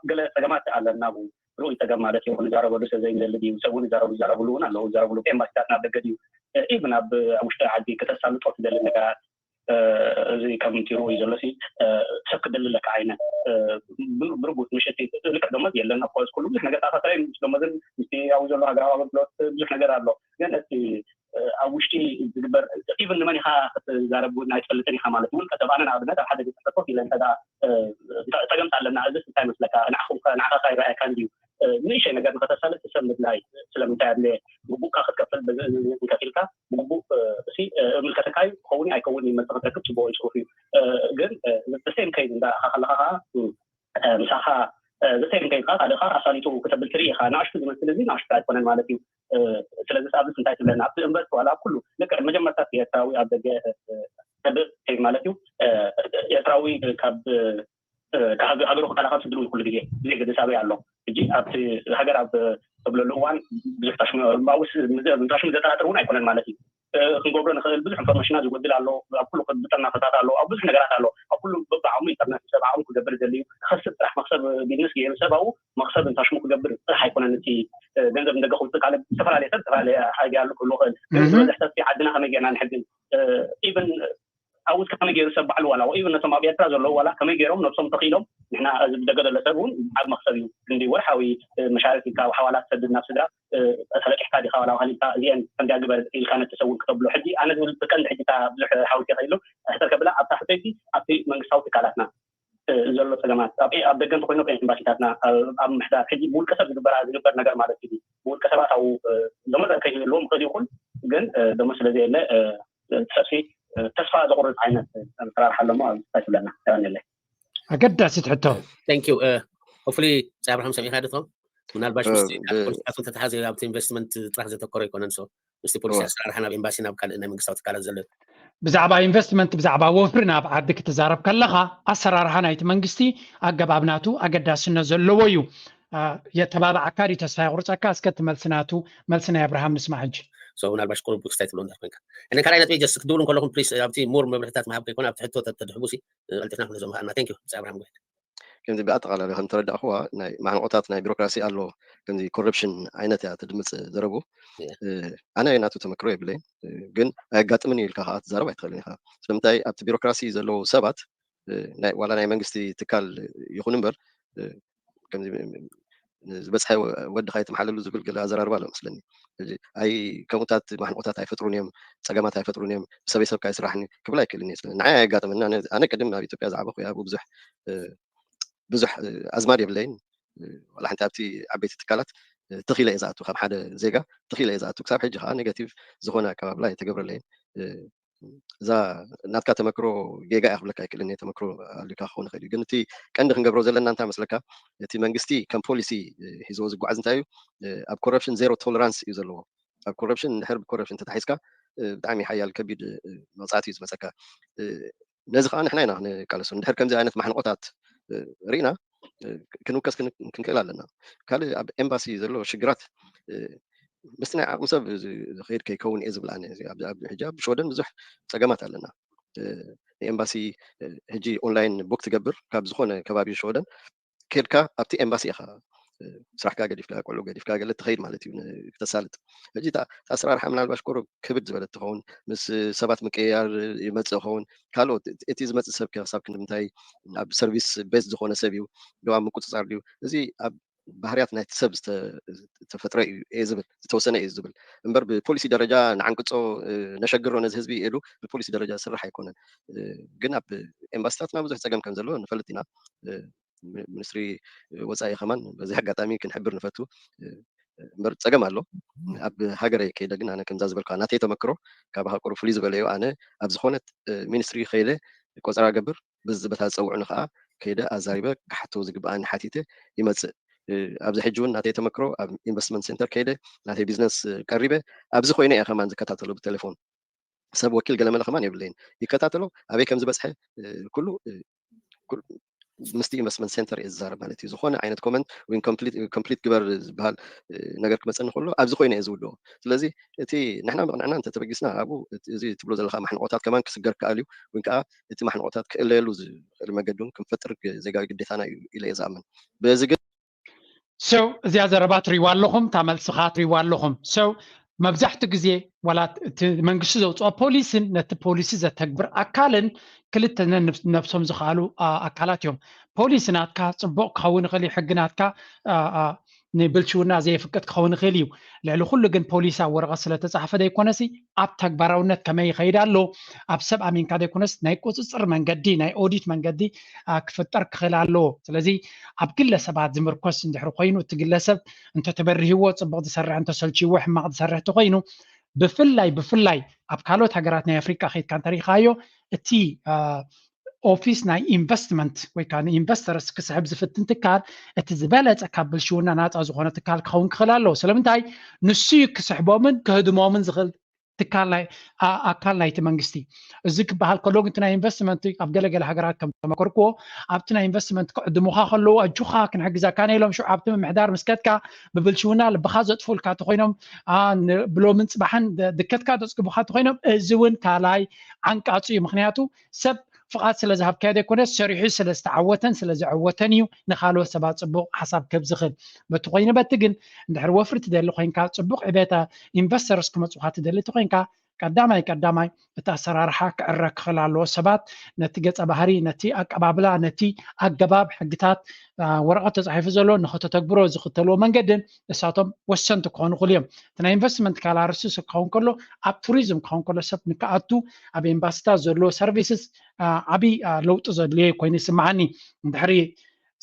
Speaker 16: قال تجمعت على النابو رؤي تجمعت يو نجاربو دس زي اللي يسوون يجاربو لنا لو يجاربو امباساتنا بدغديو ايفن اب مشتا عادي كتسالو توت دل النجار زي كمتيرو يزلسي شكل لك عينه بربط مش انت لك دوما ديال لنا خالص كله احنا قاعد اخرين مش دوما مستي عاوز له اغراض بلوت احنا قاعد له يعني اوشتي زبر ايفن ماني خا زاربو نايت فلتني خمالت من كتبانا نابنا حدا يتفقوا الى انت تقمت على الناس تايمس لك انا اخو خير كان دي مش انا قاعد متسالت تسمد لاي سلام تاع لي بوك اخذ كفل بكفيلك بوك سي ملكتكاي كوني ايكوني متفقك تبو يشوفي ግን በሴም ከይድ እንዳ خلها مساحه ዘሴም ከይድ ቃል አለኻ አሳሊቱ ከተብል ትሪ ኻናሽ ዝመስል እዚ ናሽ ታይኮነን ማለት እዩ ስለዚህ ሳብስ እንታይ ትለና እንበስ ዋላ ኩሉ ለከ መጀመርታ የታዊ አደገ ተብ ማለት እዩ የትራዊ ካብ ሀገሩ ከላካ ስድሉ ኩሉ ጊዜ ለገ ደሳበ ያለው እጂ አብ ሀገር አብ ተብለሉዋን ብዙታሽ ማውስ ምንታሽም ዘጠራጥሩን አይኮነን ማለት እዩ ክንጎብሮ ንኽእል ብዙሕ ኢንፎርሜሽናት ዝጎድል ኣሎ ኣብ ኩሉ ክጥና ፈታት ኣሎ ኣብ ብዙሕ ነገራት ኣሎ ኣብ ኩሉ ብጣዕሚ ኢንተርኔት ሰብዓዊ ክገብር ዘልዩ ክኸስብ ጥራሕ መክሰብ ቢዝነስ ገይሩ ሰብኣዊ መክሰብ እንታሽሙ ክገብር ጥራሕ ኣይኮነን እቲ ገንዘብ እንደገ ክውፅእ ካለ ዝተፈላለየ ሰብ ዝተፈላለየ ሓይዲ ኣሎ ክህሉ ክእል ግን ዝበዝሕ ሰብቲ ዓድና ከመይ ጌርና ንሕግን ኢቨን ኣብኡ ከመይ ገይሩ ሰብ ባዕሉ ዋላ ኢቨን ነቶም ኣብ ኤርትራ ዘለዉ ዋላ ከመይ ገይሮም ነብሶም ተኺሎም نحن دقة لسبون عاد مخسرين عندي ورحوي مشاركة وحوالات سددنا بسدرة أسألك إحكادي خوالا وهل زين كان جا قبل اللي كانت تسوي كتب له حدي أنا دول كان حدي تاع بلح حاول كذا أحتاج قبل أبتح حتى أبتي من صوت كلامنا زلوا سلامات أبي أبدأ نقول نقول إن باشتاتنا أم محتاج حدي بقول كسب يدبر نجار مالك كذي بقول كسبات أو دمر كي لهم قد يقول جن دمر سلزي له تسفي تسفى ضغط عينات ترى حل ما تسلنا يعني له
Speaker 2: أقدر ستحطه
Speaker 17: thank you hopefully أبراهام سمير هذا ثم من الباش مستي أكون تتحازي أبت investment تراح زي تكوري كونن سو مستي بوليس أسرار حنا بإمباسينا بكال إنه من قصة كلا زلت
Speaker 2: بزعبا investment بزعبا وفرنا بعدك تزارب كلها أسرار حنا يتمنجستي أجابناتو أقدر سنة زلويو يتبابع عكاري تسفى غرزة كاس كت ملسنا أبراهام نسمعج
Speaker 17: so من الباش كل بوكس تايتل لندن منك أنا كراينا تيجي just تقولون كلهم please أبتي مور مبلغات ما هبكي كنا بتحطوا تدحبوسي التفنان نزوم أنا thank you أبراهام قلت
Speaker 15: كم دي بأتقل على هم ترد أخوة مع نقطاتنا بيروقراسي قالوا كم دي corruption عينتها تدمت دربو أنا يناتو تمكروي بلي جن قات مني الكهات زارب يتخلينها سمتاي أبت بيروقراسي زلوا سبات ولا أنا منجستي تكال يخون نمبر كم دي بس هاي ود خايت محلل زبل قال زرار باله مثلني أي كموتات مع نقطات هاي فترونيم سجمات هاي فترونيم سبي سب كايس راحني قبل أي كلني نعيا قات من أنا كدمنا بيتوبيا زعبق ويا أبو بزح أزماري بلين ولا حتى أبتي عبيت تكالت تخيل إذاعته خم حدا زيجا تخيل إذاعته كسب حاجة نيجاتيف زخونة كابلا يتجبر لين za natka tamakro gega akhlaka kelni tamakro alika khon khali ganti kan dkhn gabro zelna anta maslaka ti mangisti kan policy hizo zguaz ntayu ab corruption zero tolerance yuzalo ab corruption harb corruption tatahiska dami hayal kabid مصاتي مسكا نزخ انا حنا هنا قالسون دحر كم زي عينت محنقطات رينا كنوكس كنكلا لنا قال اب امباسي زلو شجرات بس أنا مسبب خير كيكون إزبل أنا زي عبد الحجاب شودن بزح سجمات لنا إمباسي هجي أونلاين بوك تجبر كابزخون كبابي شودن كيركا أبتي إمباسي أخا صراحة قاعد يفكر كله قاعد يفكر قال تخيل مالتي اتصلت هجي أسرار حمل بشكره كبد زبالة هون بس سبات مكيار يمتز هون قالوا إتيز متز سبك سبك نمتاي أب سيرفيس بيس زخون سبيو دوام مكوت صار ليو زي أب ባህርያት ናይ ሰብ ተፈጥሮ እዩ ዝብል ዝተወሰነ እዩ ዝብል እምበር ብፖሊሲ ደረጃ ንዓንቅፆ ነሸግሮ ነዚ ህዝቢ ኢሉ ብፖሊሲ ደረጃ ዝስራሕ ኣይኮነን ግን ኣብ ኤምባሲታትና ብዙሕ ፀገም ከም ዘሎ ንፈልጥ ኢና ሚኒስትሪ ወፃኢ ኸማን በዚ ኣጋጣሚ ክንሕብር ንፈቱ እምበር ፀገም ኣሎ ኣብ ሃገረይ ከይደ ግን ኣነ ከምዛ ዝበልካ ናተይ ተመክሮ ካብ ሃገሩ ፍሉይ ዝበለዮ ኣነ ኣብ ዝኾነት ሚኒስትሪ ከይደ ቆፀራ ገብር በዚ በታ ዝፀውዑኒ ከዓ ከይደ ኣዛሪበ ካሕቶ ዝግብኣኒ ሓቲተ ይመፅእ ኣብዚ ሕጂ እውን ናተይ ተመክሮ ኣብ ኢንቨስትመንት ሴንተር ከይደ ናተይ ቢዝነስ ቀሪበ ኣብዚ ኮይነ እየ ኸማን ዝከታተሎ ብቴሌፎን ሰብ ወኪል ገለመለ ኸማን የብለይን ይከታተሎ ኣበይ ከም ዝበፅሐ ኩሉ ምስቲ ኢንቨስትመንት ሴንተር እየ ዝዛረብ ማለት እዩ ዝኾነ ዓይነት ኮመንት ወይ ኮምፕሊት ግበር ዝበሃል ነገር ክመፀኒ ከሎ ኣብዚ ኮይነ እየ ዝውድኦ ስለዚ እቲ ንሕና መቕንዕና እንተተበጊስና ኣብኡ እዚ ትብሎ ዘለካ ማሕንቆታት ከማን ክስገር ከኣል እዩ ወይ ከዓ እቲ ማሕንቆታት ክእለየሉ ዝኽእል መገዲ እውን ክንፈጥር ዜጋዊ ግዴታና እዩ ኢለ እየ ዝኣምን በዚ ግን
Speaker 2: So እዚኣ ዘረባ ትሪእዋ ኣለኹም እታ መልስኻ ትሪእዋ ኣለኹም so መብዛሕትኡ ግዜ ዋላ መንግስቲ ዘውፅኦ ፖሊስን ነቲ ፖሊሲ ዘተግብር ኣካልን ክልተ ነፍሶም ዝኽኣሉ ኣካላት እዮም ፖሊስ ናትካ ፅቡቕ ክኸውን ይኽእል እዩ ሕጊ ናትካ ንብልሽውና ዘይፍቅድ ክኸውን ይኽእል እዩ ልዕሊ ኩሉ ግን ፖሊስ ኣብ ወረቐት ስለተፃሕፈ ዘይኮነሲ ኣብ ተግባራውነት ከመይ ይኸይድ ኣሎ ኣብ ሰብ ኣሚንካ ዘይኮነስ ናይ ቁፅፅር መንገዲ ናይ ኦዲት መንገዲ ክፍጠር ክኽእል ኣለዎ ስለዚ ኣብ ግለሰባት ዝምርኮስ እንድሕሪ ኮይኑ እቲ ግለሰብ እንተተበሪህዎ ፅቡቕ ዝሰርሕ እንተሰልችይዎ ሕማቕ ዝሰርሕ እንተኮይኑ ብፍላይ ኣብ ካልኦት ሃገራት ናይ ኣፍሪቃ ከይድካ እንተሪኢኻዮ እቲ ኦፊስ ናይ ኢንቨስትመንት ወይ ከዓ ኢንቨስተርስ ክስሕብ ዝፍትን ትካል እቲ ዝበለፀ ካብ ብልሽውና ናፃ ዝኾነ ትካል ክኸውን ክኽእል ኣለዎ ስለምንታይ ንሱ ክስሕቦምን ክህድሞምን ዝኽእል ትካል ኣካል ናይቲ መንግስቲ እዚ ክበሃል ከሎ ግን ናይ ኢንቨስትመንት ኣብ ገለገለ ሃገራት ከም ተመከርክዎ ኣብቲ ናይ ኢንቨስትመንት ክዕድሙኻ ከለዉ ኣጁኻ ክንሕግዘካ ነኢሎም ሽዑ ኣብቲ ምምሕዳር ምስከትካ ብብልሽውና ልብኻ ዘጥፉልካ ተኮይኖም ብሎምን ፅባሕን ድከትካ ዘፅግቡካ ተኮይኖም እዚ እውን ካልኣይ ዓንቃፂ እዩ ምክንያቱ ሰብ ፍቃድ ስለ ዝሃብካ ዘይኮነስ ሰሪሑ ስለ ዝተዓወተን ስለ ዝዕወተን እዩ ንካልኦት ሰባት ፅቡቕ ሓሳብ ከብ ዝኽእል በቲ ኮይኑ በቲ ግን እንድሕር ወፍሪ ትደሊ ኮይንካ ፅቡቕ ዕቤታ ኢንቨስተርስ ክመፁካ ትደሊ እንተኮይንካ ቀዳማይ እቲ ኣሰራርሓ ክዕረክ ክኽእላለዎ ሰባት ነቲ ገጸ ባህሪ ነቲ ኣቀባብላ ነቲ ኣገባብ ሕግታት ወረቐት ተጻሒፉ ዘሎ ንኽተተግብሮ ዝኽተልዎ መንገድን ንሳቶም ወሰንቲ ክኾኑ ይኽእሉ እዮም እቲ ናይ ኢንቨስትመንት ካላርሲ ክኸውን ከሎ ኣብ ቱሪዝም ክኸውን ከሎ ሰብ ንክኣቱ ኣብ ኤምባሲታት ዘለዎ ሰርቪስስ ዓብይ ለውጢ ዘድልዮ ኮይኑ ይስምዓኒ እንድሕሪ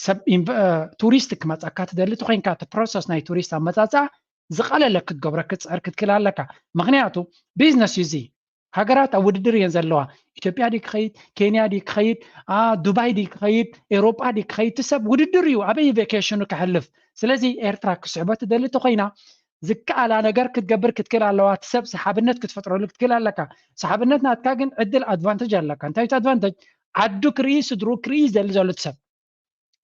Speaker 2: ሰብ ቱሪስት ክመፀካ ትደሊ ኮይንካ እቲ ፕሮሰስ ናይ ቱሪስት ኣመፃፅኣ ዝቐለለ ክትገብሮ ክትፅዕር ክትክእል ኣለካ ምክንያቱ ቢዝነስ እዩ እዚ ሃገራት ኣብ ውድድር እየን ዘለዋ ኢትዮጵያ ዲ ክኸይድ ኬንያ ዲ ክኸይድ ዱባይ ዲ ክኸይድ ኤሮጳ ዲ ክኸይድ እቲ ሰብ ውድድር እዩ ኣበይ ቬኬሽኑ ክሕልፍ ስለዚ ኤርትራ ክስዕቦ ትደሊ ኮይና ዝከኣላ ነገር ክትገብር ክትክእል ኣለዋ እቲ ሰብ ሰሓብነት ክትፈጥረሉ ክትክእል ኣለካ ሰሓብነት ናትካ ግን ዕድል ኣድቫንቴጅ ኣለካ እንታይ እቲ ኣድቫንቴጅ ዓዱ ክርኢ ስድሩ ክርኢ ዘሊ ዘሎ እቲ ሰብ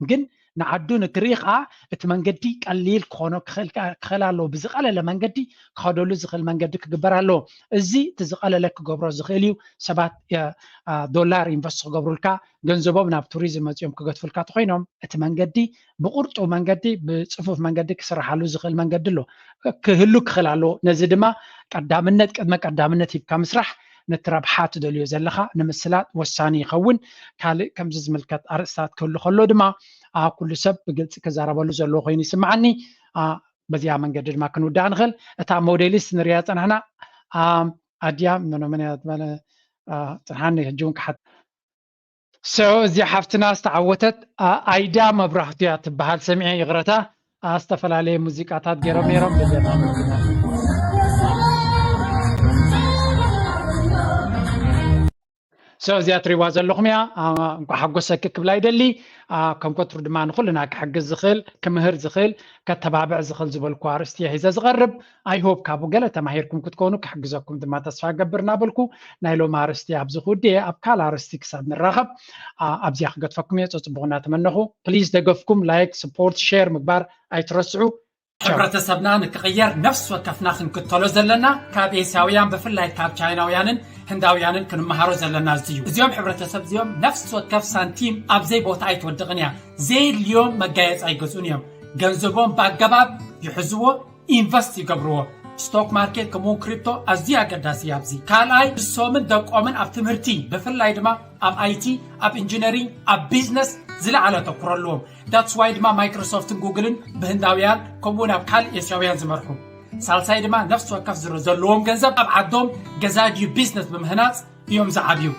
Speaker 2: ግን ንዓዱ ንክርኢ ከዓ እቲ መንገዲ ቀሊል ክኾኖ ክኽእል ኣለዎ ብዝቐለለ መንገዲ ክኸደሉ ዝኽእል መንገዲ ክግበር ኣለዎ እዚ እቲ ዝቐለለ ክገብሮ ዝኽእል እዩ ሰባት ዶላር ኢንቨስት ክገብሩልካ ገንዘቦም ናብ ቱሪዝም መፅኦም ክገድፉልካ ኮይኖም እቲ መንገዲ ብቁርጡ መንገዲ ብፅፉፍ መንገዲ ክስራሓሉ ዝኽእል መንገዲ ኣሎ ክህሉ ክኽእል ኣለዎ ነዚ ድማ ቀዳምነት ቅድመ ቀዳምነት ሂብካ ምስራሕ ነቲ ረብሓ ትደልዮ ዘለካ ንምስላጥ ወሳኒ ይኸውን ካልእ ከምዚ ዝምልከት ኣርእስታት ክህሉ ከሎ ድማ ኩሉ ሰብ ብግልፂ ክዛረበሉ ዘለዎ ኮይኑ ይስምዓኒ በዚያ መንገዲ ድማ ክንውዳእ ንኽእል እታ ሞዴሊስት ንሪኣ ፀናሕና ኣድያ ፅንሓኒ ሕጂውን ክሓት እዚኣ ሓፍትና ዝተዓወተት ኣይዳ መብራህቱ እያ ትበሃል ሰሚዐ ይቕረታ ዝተፈላለየ ሙዚቃታት ገይሮም ነይሮም በዚያ እዚኣ ትሪእዋ ዘለኹም እያ እንኳ ሓጎሰኪ ክብላ ይደሊ ከም ኮትሩ ድማ ንኩልና ክሕግዝ ዝኽእል ክምህር ዝኽእል ከተባብዕ ዝኽእል ዝበልኩ ኣርእስቲ ሒዘ ዝቐርብ ኣይሆፕ ካብኡ ገለ ተማሂርኩም ክትኮኑ ክሕግዘኩም ድማ ተስፋ ገብር እናበልኩ ናይ ሎሚ ኣርእስቲ ኣብዚ ክውድየ ኣብ ካልእ ኣርእስቲ ክሳብ ንራኸብ ኣብዚኣ ክገድፈኩም እየ ፅቡቕ እናተመነኹ ፕሊዝ ደገፍኩም ላይክ ስፖርት ሼር ምግባር ኣይትረስዑ ሕብረተሰብና ንክቕየር ነፍሲ ወከፍና ክንክተሎ ዘለና ካብ ኤስያውያን ብፍላይ ካብ ቻይናውያንን ህንዳውያንን ክንመሃሮ ዘለና እዩ እዚኦም ሕብረተሰብ እዚኦም ነፍሲ ወከፍ ሳንቲም ኣብዘይ ቦታ ኣይትወድቕን እያ ዘየድልዮም መጋየፂ ኣይገዝኡን እዮም ገንዘቦም ብኣገባብ ይሕዝዎ ኢንቨስት ይገብርዎ ስቶክ ማርኬት ከምኡውን ክሪፕቶ ኣዝዩ ኣገዳሲ እዩ ኣብዚ ካልኣይ ንሶምን ደቆምን ኣብ ትምህርቲ ብፍላይ ድማ ኣብ አይቲ ኣብ ኢንጂነሪንግ ኣብ ቢዝነስ ዝለዓለ ተኩሮ ኣለዎም ዳትስ ዋይ ድማ ማይክሮሶፍትን ጉግልን ብህንዳውያን ከምኡውን ኣብ ካልእ ኤስያውያን ዝመርሑ ሳልሳይ ድማ ነፍሲ ወከፍ ዘለዎም ገንዘብ ኣብ ዓዶም ገዛ ድዩ ቢዝነስ ብምህናፅ እዮም ዝዓብዩ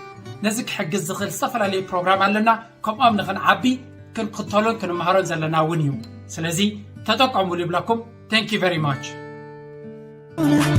Speaker 2: ነዚ ክሕግዝ ዝኽእል ዝተፈላለዩ ፕሮግራም ኣለና ከምኦም ንኽንዓቢ ክንክተሎን ክንመሃሮን ዘለና እውን እዩ ስለዚ ተጠቀሙሉ ይብለኩም ቴንክ ዩ ቨሪ ማች